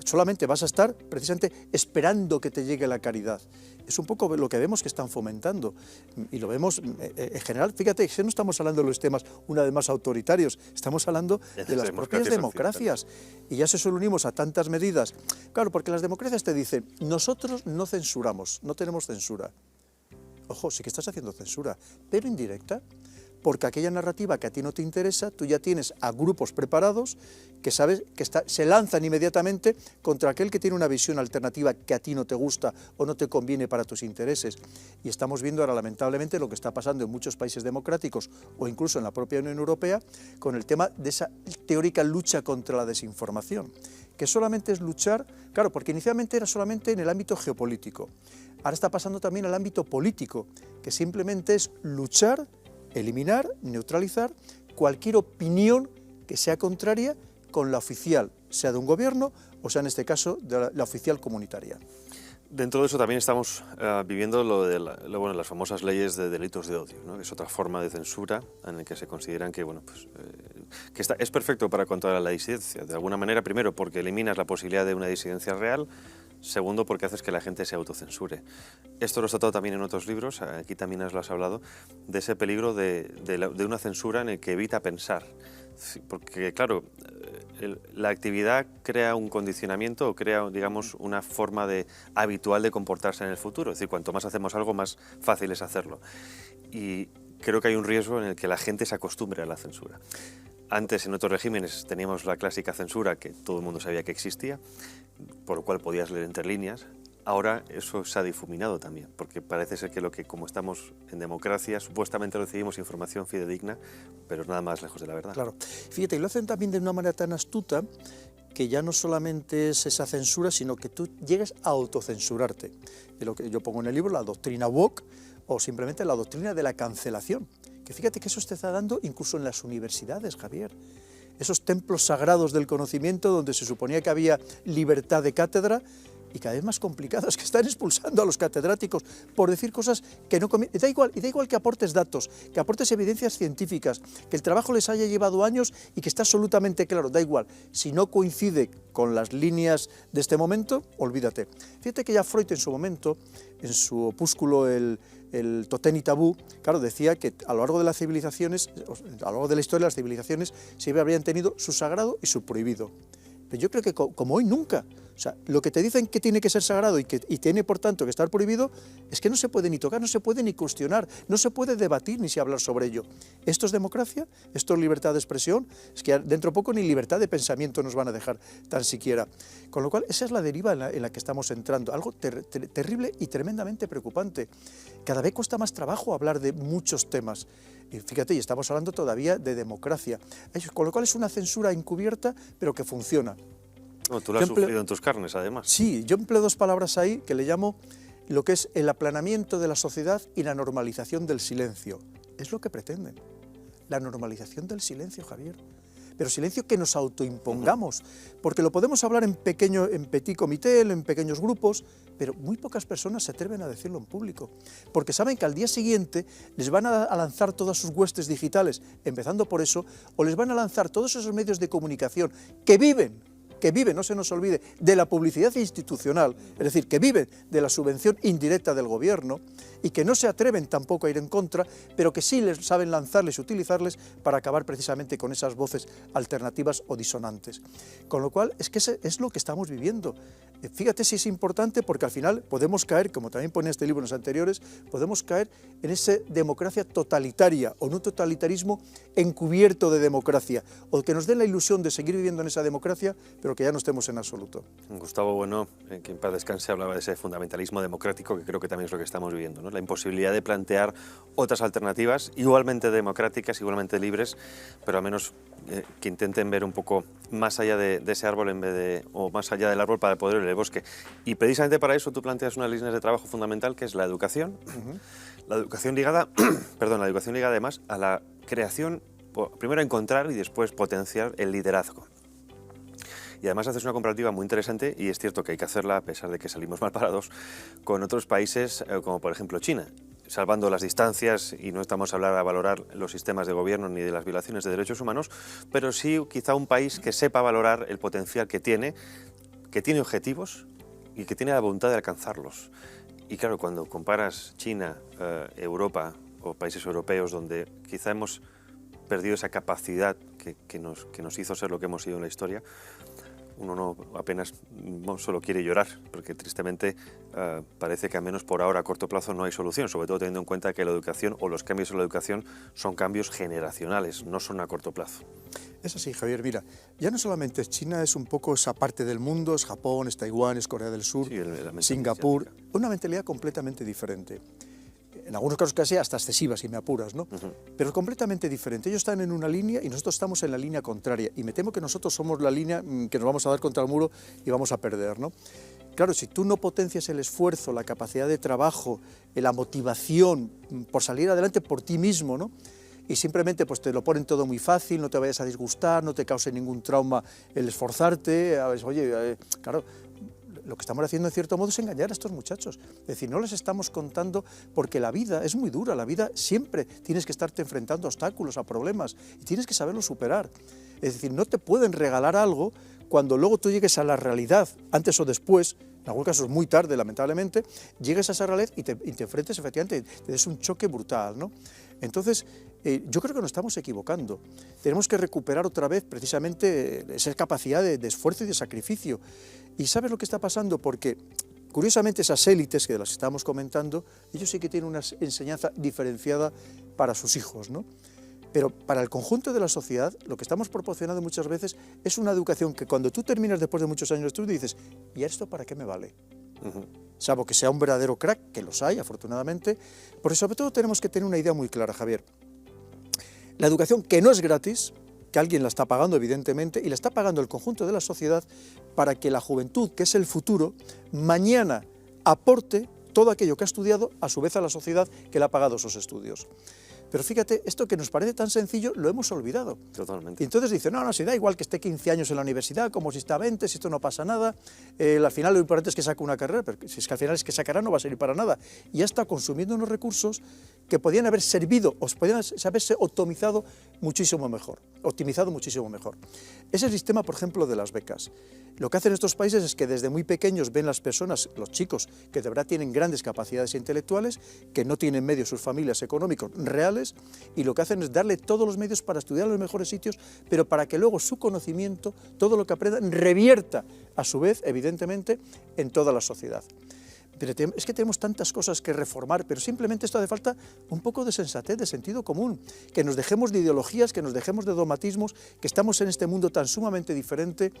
Solamente vas a estar precisamente esperando que te llegue la caridad. Es un poco lo que vemos que están fomentando. Y lo vemos en general, fíjate, que no estamos hablando de los temas una vez más autoritarios, estamos hablando de las propias democracias. Y ya se lo unimos a tantas medidas. Claro, porque las democracias te dicen, nosotros no censuramos, no tenemos censura. Ojo, sí que estás haciendo censura, pero indirecta. Porque aquella narrativa que a ti no te interesa, tú ya tienes a grupos preparados que sabes que se lanzan inmediatamente contra aquel que tiene una visión alternativa que a ti no te gusta o no te conviene para tus intereses. Y estamos viendo ahora lamentablemente lo que está pasando en muchos países democráticos o incluso en la propia Unión Europea con el tema de esa teórica lucha contra la desinformación, que solamente es luchar, claro, porque inicialmente era solamente en el ámbito geopolítico, ahora está pasando también al ámbito político, que simplemente es luchar, eliminar, neutralizar cualquier opinión que sea contraria con la oficial, sea de un gobierno o sea en este caso de la oficial comunitaria. Dentro de eso también estamos viviendo las famosas leyes de delitos de odio, ¿no? Que es otra forma de censura en la que se consideran que, es perfecto para controlar la disidencia. De alguna manera, primero, porque eliminas la posibilidad de una disidencia real. Segundo, porque haces que la gente se autocensure. Esto lo has tratado también en otros libros, aquí también lo has hablado, de ese peligro de una censura en el que evita pensar. Porque, claro, la actividad crea un condicionamiento o crea, digamos, una forma habitual de comportarse en el futuro. Es decir, cuanto más hacemos algo, más fácil es hacerlo. Y creo que hay un riesgo en el que la gente se acostumbre a la censura. Antes, en otros regímenes, teníamos la clásica censura que todo el mundo sabía que existía, por lo cual podías leer entre líneas. Ahora eso se ha difuminado también, porque parece ser que como estamos en democracia, supuestamente recibimos información fidedigna, pero nada más lejos de la verdad. Claro. Fíjate, y lo hacen también de una manera tan astuta que ya no solamente es esa censura, sino que tú llegues a autocensurarte. De lo que yo pongo en el libro, la doctrina woke, o simplemente la doctrina de la cancelación. Que fíjate que eso se está dando incluso en las universidades, Javier. Esos templos sagrados del conocimiento donde se suponía que había libertad de cátedra y cada vez más complicadas, que están expulsando a los catedráticos por decir cosas que no convienen. Y da igual que aportes datos, que aportes evidencias científicas, que el trabajo les haya llevado años y que está absolutamente claro, da igual. Si no coincide con las líneas de este momento, olvídate. Fíjate que ya Freud en su momento, en su opúsculo el Totén y Tabú, claro, decía que a lo largo de las civilizaciones, a lo largo de la historia de las civilizaciones, siempre habrían tenido su sagrado y su prohibido. Pero yo creo que como hoy nunca. O sea, lo que te dicen que tiene que ser sagrado y tiene por tanto que estar prohibido, es que no se puede ni tocar, no se puede ni cuestionar, no se puede debatir ni si hablar sobre ello. ¿Esto es democracia? ¿Esto es libertad de expresión? Es que dentro de poco ni libertad de pensamiento nos van a dejar tan siquiera. Con lo cual, esa es la deriva en la que estamos entrando, algo terrible y tremendamente preocupante. Cada vez cuesta más trabajo hablar de muchos temas. Y fíjate, y estamos hablando todavía de democracia. Con lo cual es una censura encubierta, pero que funciona. No, tú lo has sufrido en tus carnes, además. Sí, yo empleo dos palabras ahí que le llamo lo que es el aplanamiento de la sociedad y la normalización del silencio. Es lo que pretenden, la normalización del silencio, Javier. pero silencio que nos autoimpongamos, porque lo podemos hablar en petit comité, en pequeños grupos, pero muy pocas personas se atreven a decirlo en público, porque saben que al día siguiente les van a lanzar todas sus huestes digitales, empezando por eso, o les van a lanzar todos esos medios de comunicación que viven, no se nos olvide, de la publicidad institucional, es decir, que viven de la subvención indirecta del gobierno y que no se atreven tampoco a ir en contra, pero que sí les saben lanzarles y utilizarles para acabar precisamente con esas voces alternativas o disonantes. Con lo cual, es que es lo que estamos viviendo. Fíjate si es importante, porque al final podemos caer, como también pone este libro en los anteriores, podemos caer en esa democracia totalitaria o en un totalitarismo encubierto de democracia, o que nos dé la ilusión de seguir viviendo en esa democracia, pero que ya no estemos en absoluto. Gustavo Bueno, que en paz descanse, hablaba de ese fundamentalismo democrático, que creo que también es lo que estamos viviendo, ¿no? La imposibilidad de plantear otras alternativas igualmente democráticas, igualmente libres, pero al menos que intenten ver un poco más allá de ese árbol o más allá del árbol para poder ver el bosque. Y precisamente para eso tú planteas unas líneas de trabajo fundamental, que es la educación. La educación ligada, la educación ligada además a la creación, primero a encontrar y después potenciar el liderazgo. Y además haces una comparativa muy interesante, y es cierto que hay que hacerla a pesar de que salimos mal parados, con otros países como por ejemplo China, salvando las distancias, y no estamos a valorar los sistemas de gobierno ni de las violaciones de derechos humanos, pero sí quizá un país que sepa valorar el potencial que tiene objetivos y que tiene la voluntad de alcanzarlos. Y claro, cuando comparas China, Europa o países europeos donde quizá hemos perdido esa capacidad que nos hizo ser lo que hemos sido en la historia, uno apenas solo quiere llorar, porque tristemente parece que al menos por ahora a corto plazo no hay solución, sobre todo teniendo en cuenta que la educación o los cambios en la educación son cambios generacionales, no son a corto plazo. Es así, Javier, mira, ya no solamente China es un poco esa parte del mundo, es Japón, es Taiwán, es Corea del Sur, sí, Singapur, una mentalidad completamente diferente. En algunos casos casi hasta excesiva, si me apuras, ¿no? Pero completamente diferente. Ellos están en una línea y nosotros estamos en la línea contraria. Y me temo que nosotros somos la línea que nos vamos a dar contra el muro y vamos a perder, ¿no? Claro, si tú no potencias el esfuerzo, la capacidad de trabajo, la motivación por salir adelante por ti mismo, ¿no? Y simplemente pues te lo ponen todo muy fácil, no te vayas a disgustar, no te cause ningún trauma el esforzarte, oye, claro, lo que estamos haciendo en cierto modo es engañar a estos muchachos. Es decir, no les estamos contando, porque la vida es muy dura, la vida siempre tienes que estarte enfrentando a obstáculos, a problemas, y tienes que saberlo superar. Es decir, no te pueden regalar algo cuando luego tú llegues a la realidad, antes o después, en algunos casos muy tarde, lamentablemente, llegues a esa realidad y te enfrentes, efectivamente, te des un choque brutal, ¿no? Entonces, yo creo que nos estamos equivocando. Tenemos que recuperar otra vez precisamente esa capacidad de esfuerzo y de sacrificio. ¿Y sabes lo que está pasando? Porque, curiosamente, esas élites que las estamos comentando, ellos sí que tienen una enseñanza diferenciada para sus hijos, ¿no? Pero para el conjunto de la sociedad, lo que estamos proporcionando muchas veces es una educación que cuando tú terminas después de muchos años de estudio dices, ¿y esto para qué me vale? Salvo que sea un verdadero crack, que los hay, afortunadamente, porque sobre todo tenemos que tener una idea muy clara, Javier. La educación, que no es gratis, que alguien la está pagando, evidentemente, y la está pagando el conjunto de la sociedad para que la juventud, que es el futuro, mañana aporte todo aquello que ha estudiado, a su vez a la sociedad que le ha pagado esos estudios. Pero fíjate, esto que nos parece tan sencillo, lo hemos olvidado. Totalmente. Y entonces dice, no, si da igual que esté 15 años en la universidad, como si está 20, si esto no pasa nada, al final lo importante es que saque una carrera, pero si es que al final es que esa carrera no va a servir para nada. Y ya está consumiendo unos recursos que podían haber servido, o podían haberse optimizado muchísimo mejor. Es el sistema, por ejemplo, de las becas. Lo que hacen estos países es que desde muy pequeños ven las personas, los chicos, que de verdad tienen grandes capacidades intelectuales, que no tienen medios sus familias económicos reales, y lo que hacen es darle todos los medios para estudiar en los mejores sitios, pero para que luego su conocimiento, todo lo que aprendan, revierta a su vez, evidentemente, en toda la sociedad. Pero es que tenemos tantas cosas que reformar, pero simplemente esto hace falta un poco de sensatez, de sentido común, que nos dejemos de ideologías, que nos dejemos de dogmatismos, que estamos en este mundo tan sumamente diferente,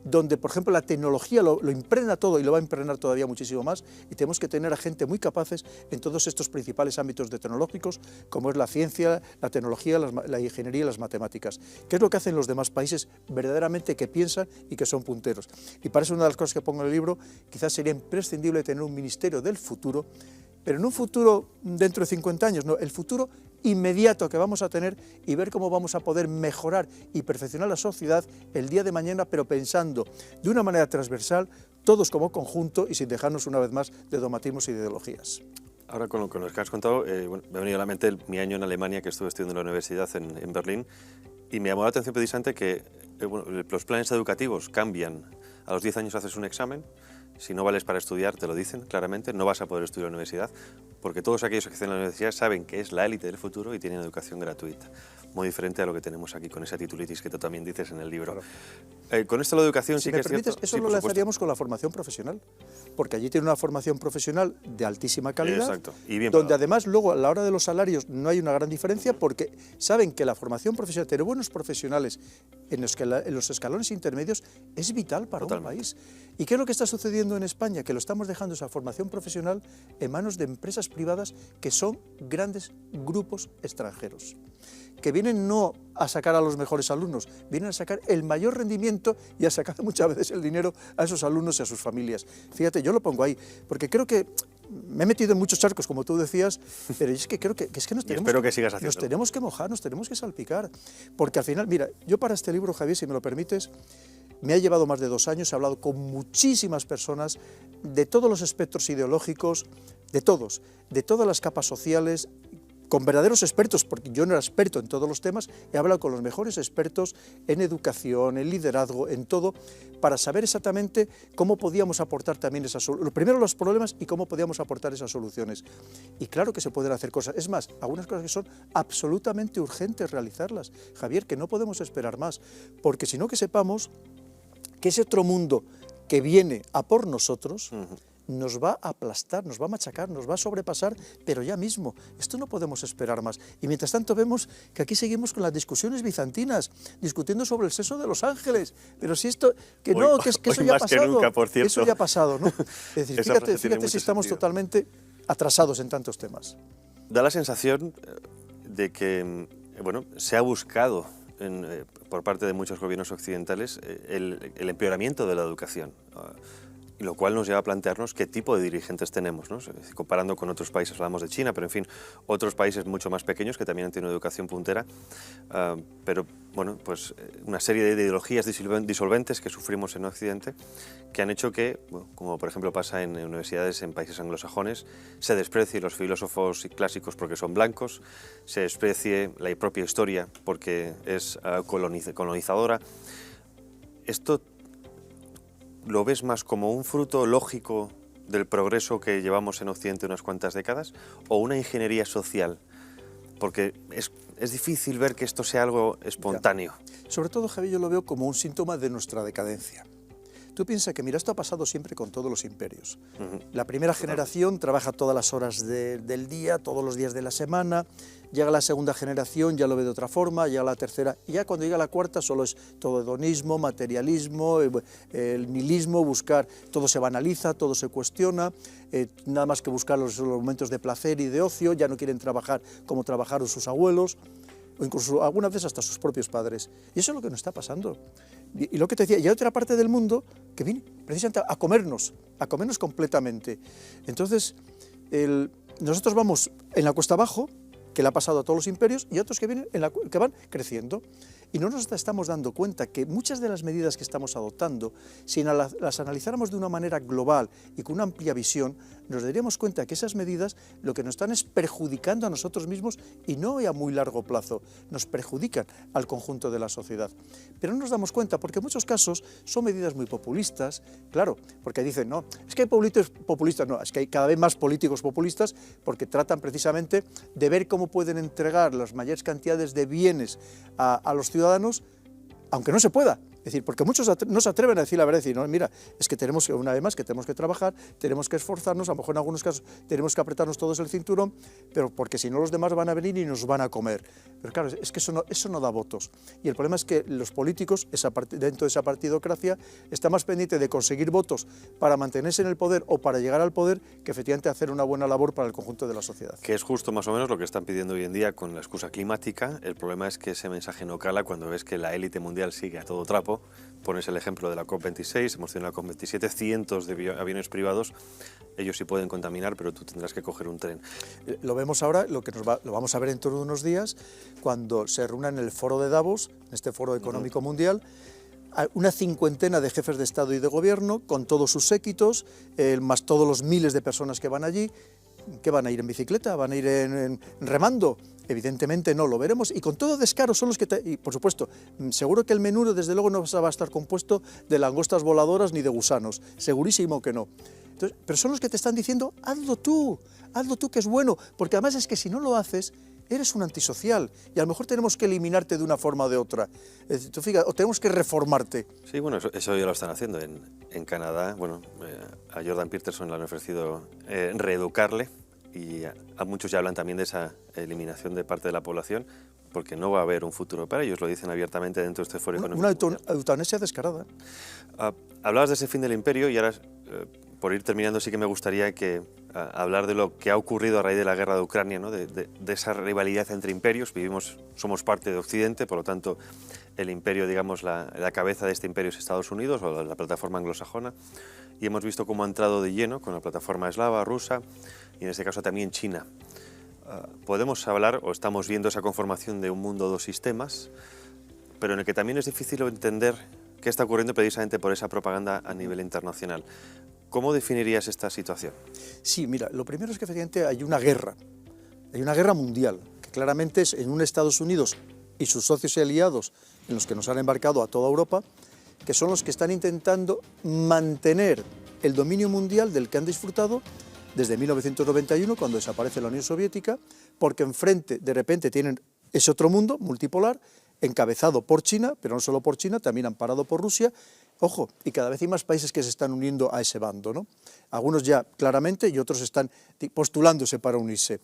donde, por ejemplo, la tecnología lo impregna todo y lo va a impregnar todavía muchísimo más, y tenemos que tener a gente muy capaces en todos estos principales ámbitos tecnológicos, como es la ciencia, la tecnología, la ingeniería y las matemáticas, que es lo que hacen los demás países verdaderamente que piensan y que son punteros. Y para eso una de las cosas que pongo en el libro, quizás sería imprescindible tener un ministerio del futuro, pero no un futuro dentro de 50 años, no, el futuro inmediato que vamos a tener y ver cómo vamos a poder mejorar y perfeccionar la sociedad el día de mañana, pero pensando de una manera transversal, todos como conjunto y sin dejarnos una vez más de dogmatismos y de ideologías. Ahora con lo que has contado, bueno, me ha venido a la mente mi año en Alemania, que estuve estudiando en la universidad en Berlín, y me llamó la atención precisamente que bueno, los planes educativos cambian. A los 10 años haces un examen, si no vales para estudiar, te lo dicen claramente, no vas a poder estudiar en la universidad, porque todos aquellos que están en la universidad saben que es la élite del futuro y tienen educación gratuita. Muy diferente a lo que tenemos aquí con esa titulitis que tú también dices en el libro. Claro. Con esto la educación si sí que es permites, cierto. Eso sí, lo enlazaríamos con la formación profesional, porque allí tiene una formación profesional de altísima calidad, exacto, y bien donde pagado. Además luego a la hora de los salarios no hay una gran diferencia, porque saben que la formación profesional, tener buenos profesionales en los escalones intermedios es vital para un país. ¿Y qué es lo que está sucediendo en España? Que lo estamos dejando esa formación profesional en manos de empresas privadas que son grandes grupos extranjeros, que vienen no a sacar a los mejores alumnos, vienen a sacar el mayor rendimiento y a sacar muchas veces el dinero a esos alumnos y a sus familias. Fíjate, yo lo pongo ahí, porque creo que me he metido en muchos charcos, como tú decías, pero es que creo que nos tenemos que mojar, nos tenemos que salpicar, porque al final, mira, yo para este libro, Javier, si me lo permites, me ha llevado más de 2 años, he hablado con muchísimas personas de todos los espectros ideológicos, de todas las capas sociales, con verdaderos expertos, porque yo no era experto en todos los temas, he hablado con los mejores expertos en educación, en liderazgo, en todo, para saber exactamente cómo podíamos aportar también esas soluciones. Primero los problemas y cómo podíamos aportar esas soluciones. Y claro que se pueden hacer cosas. Es más, algunas cosas que son absolutamente urgentes realizarlas. Javier, que no podemos esperar más, porque si no que sepamos que ese otro mundo que viene a por nosotros, nos va a aplastar, nos va a machacar, nos va a sobrepasar, pero ya mismo. Esto no podemos esperar más. Y mientras tanto vemos que aquí seguimos con las discusiones bizantinas, discutiendo sobre el sexo de los ángeles. Pero si esto, que no, que eso ya ha pasado. Nunca, por cierto. Eso ya ha pasado, ¿no? Es decir, fíjate si estamos totalmente atrasados en tantos temas. Da la sensación de que, bueno, se ha buscado por parte de muchos gobiernos occidentales el empeoramiento de la educación. Lo cual nos lleva a plantearnos qué tipo de dirigentes tenemos, ¿no? Comparando con otros países, hablamos de China, pero en fin, otros países mucho más pequeños que también han tenido educación puntera, pero bueno, pues una serie de ideologías disolventes que sufrimos en Occidente que han hecho que, bueno, como por ejemplo pasa en universidades en países anglosajones, se desprecie los filósofos clásicos porque son blancos, se desprecie la propia historia porque es colonizadora. Esto ¿lo ves más como un fruto lógico del progreso que llevamos en Occidente unas cuantas décadas o una ingeniería social? Porque es difícil ver que esto sea algo espontáneo. Ya. Sobre todo, Javier, yo lo veo como un síntoma de nuestra decadencia. Tú piensas que, mira, esto ha pasado siempre con todos los imperios. La primera generación trabaja todas las horas del día, todos los días de la semana. Llega la segunda generación, ya lo ve de otra forma, llega la tercera, y ya cuando llega la cuarta solo es todo hedonismo, materialismo, el nihilismo, buscar, todo se banaliza, todo se cuestiona, nada más que buscar los momentos de placer y de ocio, ya no quieren trabajar como trabajaron sus abuelos, o incluso algunas veces hasta sus propios padres. Y eso es lo que nos está pasando. Y lo que te decía, y hay otra parte del mundo que viene precisamente a comernos completamente. Entonces, nosotros vamos en la cuesta abajo, que le ha pasado a todos los imperios, y otros que vienen que van creciendo. Y no nos estamos dando cuenta que muchas de las medidas que estamos adoptando, si las analizáramos de una manera global y con una amplia visión, nos daríamos cuenta que esas medidas lo que nos están es perjudicando a nosotros mismos y no a muy largo plazo, nos perjudican al conjunto de la sociedad. Pero no nos damos cuenta porque en muchos casos son medidas muy populistas, claro, porque dicen, no, es que hay políticos populistas, no, es que hay cada vez más políticos populistas porque tratan precisamente de ver cómo pueden entregar las mayores cantidades de bienes a los ciudadanos, aunque no se pueda. Es decir, porque muchos no se atreven a decir la verdad, decir, no, mira, es que tenemos que, una vez más, que tenemos que trabajar, tenemos que esforzarnos, a lo mejor en algunos casos tenemos que apretarnos todos el cinturón, pero porque si no los demás van a venir y nos van a comer. Pero claro, es que eso no da votos. Y el problema es que los políticos, dentro de esa partidocracia, están más pendientes de conseguir votos para mantenerse en el poder o para llegar al poder que efectivamente hacer una buena labor para el conjunto de la sociedad. Que es justo más o menos lo que están pidiendo hoy en día con la excusa climática. El problema es que ese mensaje no cala cuando ves que la élite mundial sigue a todo trapo trabajo. Pones el ejemplo de la COP26, hemos tenido la COP27, cientos de aviones privados, ellos sí pueden contaminar, pero tú tendrás que coger un tren. Lo vemos ahora, lo vamos a ver dentro de unos días, cuando se reúnan en el foro de Davos, en este foro económico mundial, una cincuentena de jefes de Estado y de Gobierno, con todos sus séquitos, más todos los miles de personas que van allí. ¿Qué van a ir en bicicleta? ¿Van a ir en remando? Evidentemente no, lo veremos, y con todo descaro son los que, y por supuesto, seguro que el menú desde luego no va a estar compuesto de langostas voladoras ni de gusanos, segurísimo que no. Entonces, pero son los que te están diciendo, hazlo tú que es bueno, porque además es que si no lo haces, eres un antisocial, y a lo mejor tenemos que eliminarte de una forma o de otra. Es decir, tú fíjate, o tenemos que reformarte. Sí, bueno, eso ya lo están haciendo en Canadá. Bueno, a Jordan Peterson le han ofrecido reeducarle, y a muchos ya hablan también de esa eliminación de parte de la población, porque no va a haber un futuro para ellos, lo dicen abiertamente dentro de este foro económico. Una eutanasia descarada. Hablabas de ese fin del imperio, y ahora, por ir terminando, sí que me gustaría hablar de lo que ha ocurrido a raíz de la guerra de Ucrania, ¿no? de esa rivalidad entre imperios. Somos parte de Occidente, por lo tanto, el imperio, digamos, la cabeza de este imperio es Estados Unidos, o la plataforma anglosajona, y hemos visto cómo ha entrado de lleno con la plataforma eslava, rusa, y en este caso también China. Podemos hablar, o estamos viendo esa conformación de un mundo, dos sistemas, pero en el que también es difícil entender qué está ocurriendo precisamente por esa propaganda a nivel internacional. ¿Cómo definirías esta situación? Sí, mira, lo primero es que efectivamente hay una guerra mundial, que claramente es en un Estados Unidos y sus socios y aliados, en los que nos han embarcado a toda Europa, que son los que están intentando mantener el dominio mundial del que han disfrutado desde 1991, cuando desaparece la Unión Soviética, porque enfrente de repente tienen ese otro mundo multipolar, encabezado por China, pero no solo por China, también amparado por Rusia. Ojo, y cada vez hay más países que se están uniendo a ese bando, ¿no? Algunos ya claramente y otros están postulándose para unirse.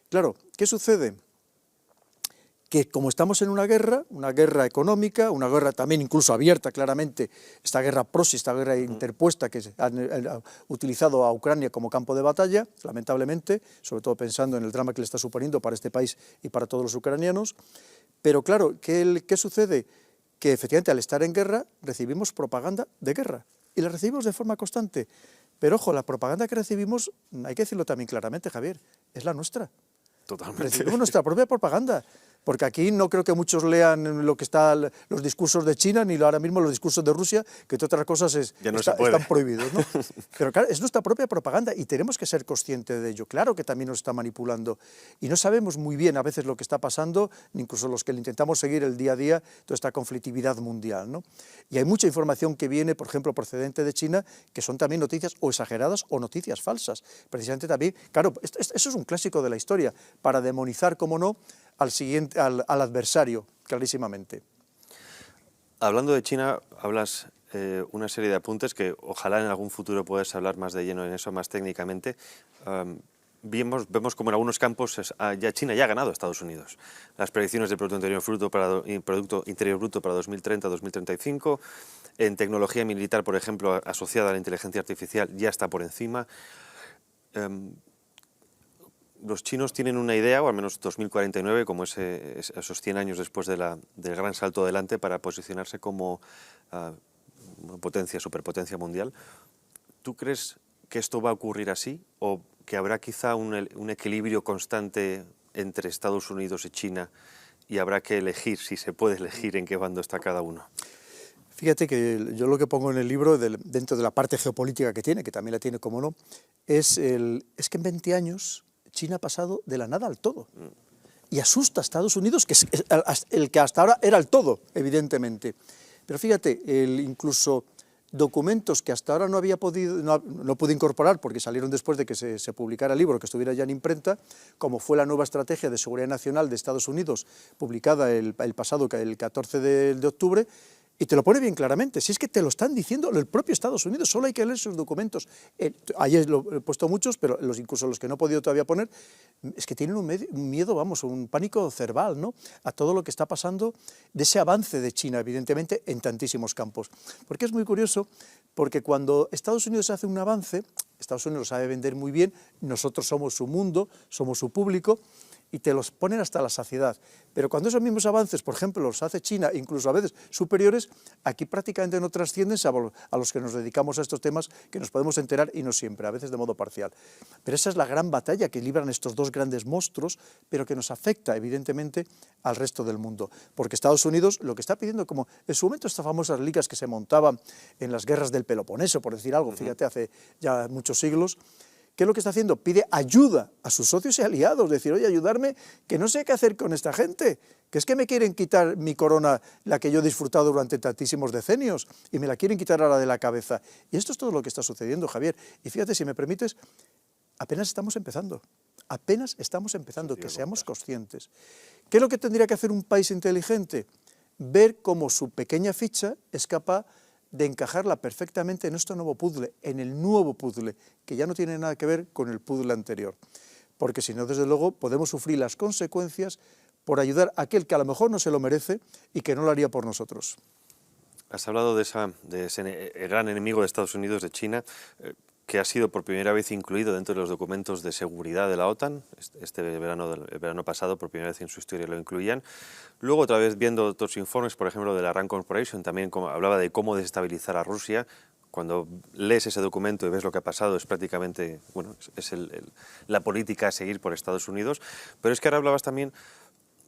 Claro, ¿qué sucede? Que como estamos en una guerra económica, una guerra también incluso abierta claramente, esta guerra proxy, esta guerra interpuesta que han utilizado a Ucrania como campo de batalla, lamentablemente, sobre todo pensando en el drama que le está suponiendo para este país y para todos los ucranianos. Pero claro, ¿qué sucede? Que efectivamente al estar en guerra recibimos propaganda de guerra, y la recibimos de forma constante. Pero ojo, la propaganda que recibimos, hay que decirlo también claramente, Javier, es la nuestra. Totalmente. Recibimos nuestra propia propaganda, porque aquí no creo que muchos lean lo que están los discursos de China, ni ahora mismo los discursos de Rusia, que entre otras cosas están prohibidos, ¿no? Pero claro, es nuestra propia propaganda y tenemos que ser conscientes de ello. Claro que también nos está manipulando y no sabemos muy bien a veces lo que está pasando, incluso los que le intentamos seguir el día a día, toda esta conflictividad mundial, ¿no? Y hay mucha información que viene, por ejemplo, procedente de China, que son también noticias o exageradas o noticias falsas. Precisamente también, claro, eso es un clásico de la historia, para demonizar, como no, al adversario, clarísimamente. Hablando de China, hablas una serie de apuntes que ojalá en algún futuro puedas hablar más de lleno en eso, más técnicamente. Vemos como en algunos campos China ya ha ganado a Estados Unidos. Las predicciones del Producto Interior Bruto para 2030-2035, en tecnología militar, por ejemplo, asociada a la inteligencia artificial, ya está por encima. Los chinos tienen una idea, o al menos 2049, como esos 100 años después del gran salto adelante, para posicionarse como superpotencia mundial. ¿Tú crees que esto va a ocurrir así, o que habrá quizá un equilibrio constante entre Estados Unidos y China, y habrá que elegir, si se puede elegir, en qué bando está cada uno? Fíjate que yo lo que pongo en el libro, dentro de la parte geopolítica que tiene, que también la tiene como no, es que en 20 años China ha pasado de la nada al todo. Y asusta a Estados Unidos, que es el que hasta ahora era el todo, evidentemente. Pero fíjate, incluso documentos que hasta ahora no pude incorporar porque salieron después de que se publicara el libro, que estuviera ya en imprenta, como fue la nueva Estrategia de Seguridad Nacional de Estados Unidos, publicada el 14 de octubre, y te lo pone bien claramente. Si es que te lo están diciendo el propio Estados Unidos, solo hay que leer sus documentos. Ayer lo he puesto muchos, pero incluso los que no he podido todavía poner, es que tienen un miedo, un pánico cerval, ¿no?, a todo lo que está pasando de ese avance de China, evidentemente, en tantísimos campos. Porque es muy curioso, porque cuando Estados Unidos hace un avance, Estados Unidos lo sabe vender muy bien, nosotros somos su mundo, somos su público, y te los ponen hasta la saciedad. Pero cuando esos mismos avances, por ejemplo, los hace China, incluso a veces superiores, aquí prácticamente no trascienden, salvo a los que nos dedicamos a estos temas, que nos podemos enterar y no siempre, a veces de modo parcial. Pero esa es la gran batalla que libran estos dos grandes monstruos, pero que nos afecta evidentemente al resto del mundo. Porque Estados Unidos lo que está pidiendo, como en su momento estas famosas ligas que se montaban en las guerras del Peloponeso, por decir algo, fíjate, hace ya muchos siglos, ¿qué es lo que está haciendo? Pide ayuda a sus socios y aliados, decir, oye, ayudarme, que no sé qué hacer con esta gente, que es que me quieren quitar mi corona, la que yo he disfrutado durante tantísimos decenios, y me la quieren quitar ahora de la cabeza. Y esto es todo lo que está sucediendo, Javier. Y fíjate, si me permites, apenas estamos empezando, que seamos conscientes. ¿Qué es lo que tendría que hacer un país inteligente? Ver cómo su pequeña ficha es capaz de encajarla perfectamente en este nuevo puzzle, en el nuevo puzzle, que ya no tiene nada que ver con el puzzle anterior. Porque si no, desde luego, podemos sufrir las consecuencias por ayudar a aquel que a lo mejor no se lo merece y que no lo haría por nosotros. Has hablado de ese gran enemigo de Estados Unidos, de China, que ha sido por primera vez incluido dentro de los documentos de seguridad de la OTAN. El verano pasado, por primera vez en su historia lo incluían. Luego, otra vez viendo otros informes, por ejemplo, de la RAND Corporation, también hablaba de cómo desestabilizar a Rusia. Cuando lees ese documento y ves lo que ha pasado, es prácticamente, bueno, es la política a seguir por Estados Unidos. Pero es que ahora hablabas también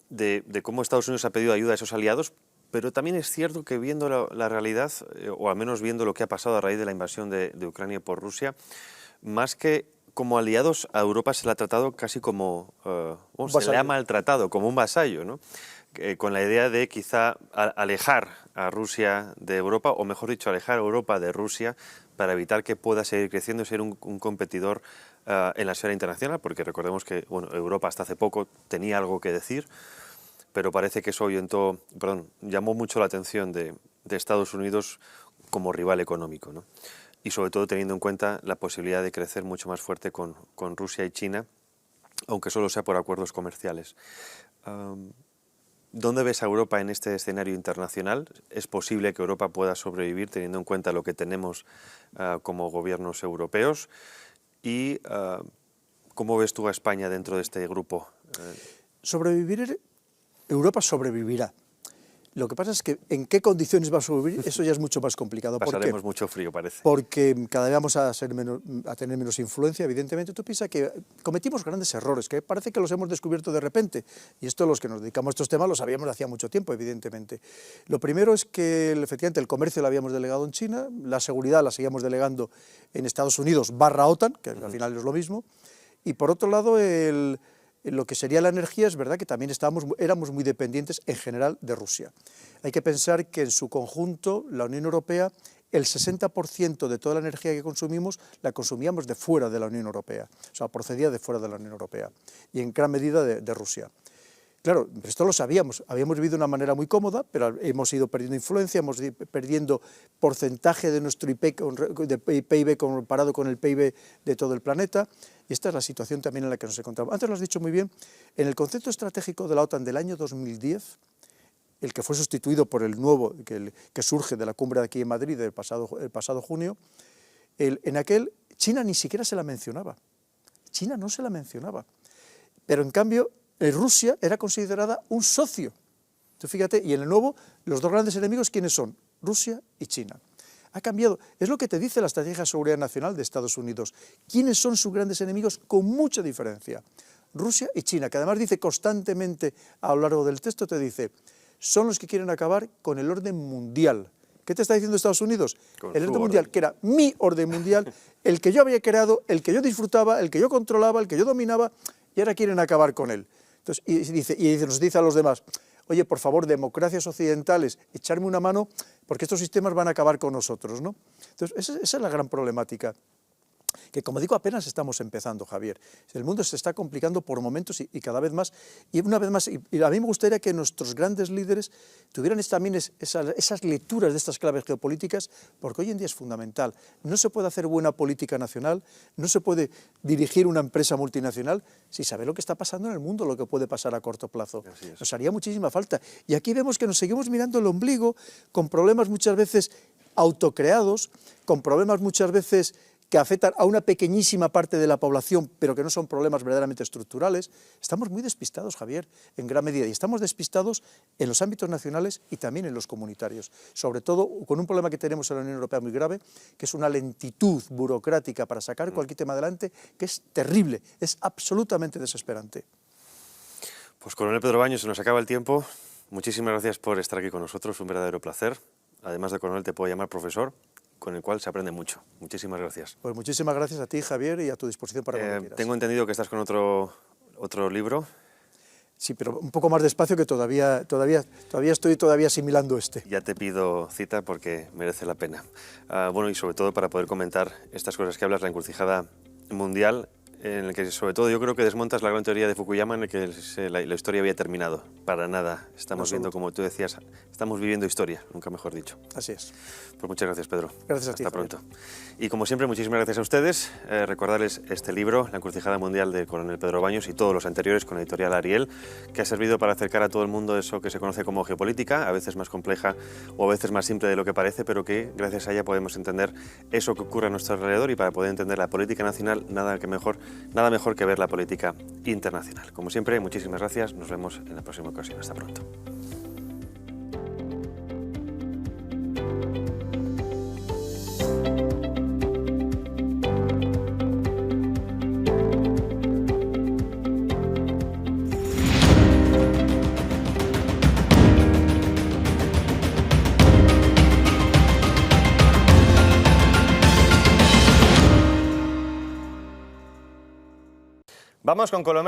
de cómo Estados Unidos ha pedido ayuda a esos aliados, pero también es cierto que viendo la realidad, o al menos viendo lo que ha pasado a raíz de la invasión de Ucrania por Rusia, más que como aliados a Europa se le ha tratado casi como, se le ha maltratado, como un vasallo, ¿no? Con la idea de quizá alejar a Rusia de Europa, o mejor dicho, alejar a Europa de Rusia para evitar que pueda seguir creciendo y ser un competidor en la esfera internacional, porque recordemos que Europa hasta hace poco tenía algo que decir, pero parece que eso llamó mucho la atención de Estados Unidos como rival económico, ¿no? Y sobre todo teniendo en cuenta la posibilidad de crecer mucho más fuerte con Rusia y China, aunque solo sea por acuerdos comerciales. ¿Dónde ves a Europa en este escenario internacional? ¿Es posible que Europa pueda sobrevivir teniendo en cuenta lo que tenemos como gobiernos europeos? ¿Y cómo ves tú a España dentro de este grupo? Europa sobrevivirá. Lo que pasa es que en qué condiciones va a sobrevivir, eso ya es mucho más complicado. Pasaremos mucho frío, parece. Porque cada vez vamos a tener menos influencia, evidentemente. Tú piensas que cometimos grandes errores, que parece que los hemos descubierto de repente, y esto los que nos dedicamos a estos temas lo sabíamos de hacía mucho tiempo, evidentemente. Lo primero es que efectivamente el comercio lo habíamos delegado en China, la seguridad la seguíamos delegando en Estados Unidos / OTAN, que al final es lo mismo, y por otro lado lo que sería la energía, es verdad que también éramos muy dependientes en general de Rusia. Hay que pensar que en su conjunto, la Unión Europea, el 60% de toda la energía que consumimos la consumíamos de fuera de la Unión Europea, o sea, procedía de fuera de la Unión Europea, y en gran medida de Rusia. Claro, esto lo sabíamos, habíamos vivido de una manera muy cómoda, pero hemos ido perdiendo influencia, hemos ido perdiendo porcentaje de nuestro PIB comparado con el PIB de todo el planeta, y esta es la situación también en la que nos encontramos. Antes lo has dicho muy bien, en el concepto estratégico de la OTAN del año 2010, el que fue sustituido por el nuevo, que surge de la cumbre de aquí en Madrid el pasado junio, en aquel China ni siquiera se la mencionaba, China no se la mencionaba, pero en cambio Rusia era considerada un socio. Tú fíjate, y en el nuevo, los dos grandes enemigos, ¿quiénes son? Rusia y China. Ha cambiado, es lo que te dice la Estrategia de Seguridad Nacional de Estados Unidos. ¿Quiénes son sus grandes enemigos? Con mucha diferencia. Rusia y China, que además dice constantemente a lo largo del texto, te dice, son los que quieren acabar con el orden mundial. ¿Qué te está diciendo Estados Unidos? El orden mundial, que era mi orden mundial, el que yo había creado, el que yo disfrutaba, el que yo controlaba, el que yo dominaba, y ahora quieren acabar con él. Entonces, nos dice a los demás, oye, por favor, democracias occidentales, echarme una mano, porque estos sistemas van a acabar con nosotros, ¿no? Entonces, esa es la gran problemática, que como digo, apenas estamos empezando, Javier. El mundo se está complicando por momentos y cada vez más, y una vez más, y a mí me gustaría que nuestros grandes líderes tuvieran también esas lecturas de estas claves geopolíticas, porque hoy en día es fundamental. No se puede hacer buena política nacional, no se puede dirigir una empresa multinacional si sabe lo que está pasando en el mundo, lo que puede pasar a corto plazo. Nos haría muchísima falta. Y aquí vemos que nos seguimos mirando el ombligo, con problemas muchas veces autocreados, con problemas muchas veces que afectan a una pequeñísima parte de la población, pero que no son problemas verdaderamente estructurales, estamos muy despistados, Javier, en gran medida, y estamos despistados en los ámbitos nacionales y también en los comunitarios, sobre todo con un problema que tenemos en la Unión Europea muy grave, que es una lentitud burocrática para sacar cualquier tema adelante, que es terrible, es absolutamente desesperante. Pues coronel Pedro Baños, se nos acaba el tiempo. Muchísimas gracias por estar aquí con nosotros, un verdadero placer. Además de coronel te puedo llamar profesor, con el cual se aprende mucho. Muchísimas gracias. Pues muchísimas gracias a ti, Javier, y a tu disposición para cuando quieras. Tengo entendido que estás con otro libro. Sí, pero un poco más despacio, que todavía estoy asimilando este. Ya te pido cita porque merece la pena. Bueno, y sobre todo para poder comentar estas cosas que hablas, la encrucijada mundial, en el que sobre todo yo creo que desmontas la gran teoría de Fukuyama en el que la historia había terminado. Para nada. Estamos viendo, como tú decías, estamos viviendo historia, nunca mejor dicho. Así es. Pues muchas gracias, Pedro. Gracias a ti. Hasta pronto. Y como siempre, muchísimas gracias a ustedes. Recordarles este libro, La encrucijada mundial del coronel Pedro Baños, y todos los anteriores con la editorial Ariel, que ha servido para acercar a todo el mundo eso que se conoce como geopolítica, a veces más compleja o a veces más simple de lo que parece, pero que gracias a ella podemos entender eso que ocurre a nuestro alrededor, y para poder entender la política nacional, nada mejor que ver la política internacional. Como siempre, muchísimas gracias. Nos vemos en la próxima ocasión. Hasta pronto. Vamos con Colombia.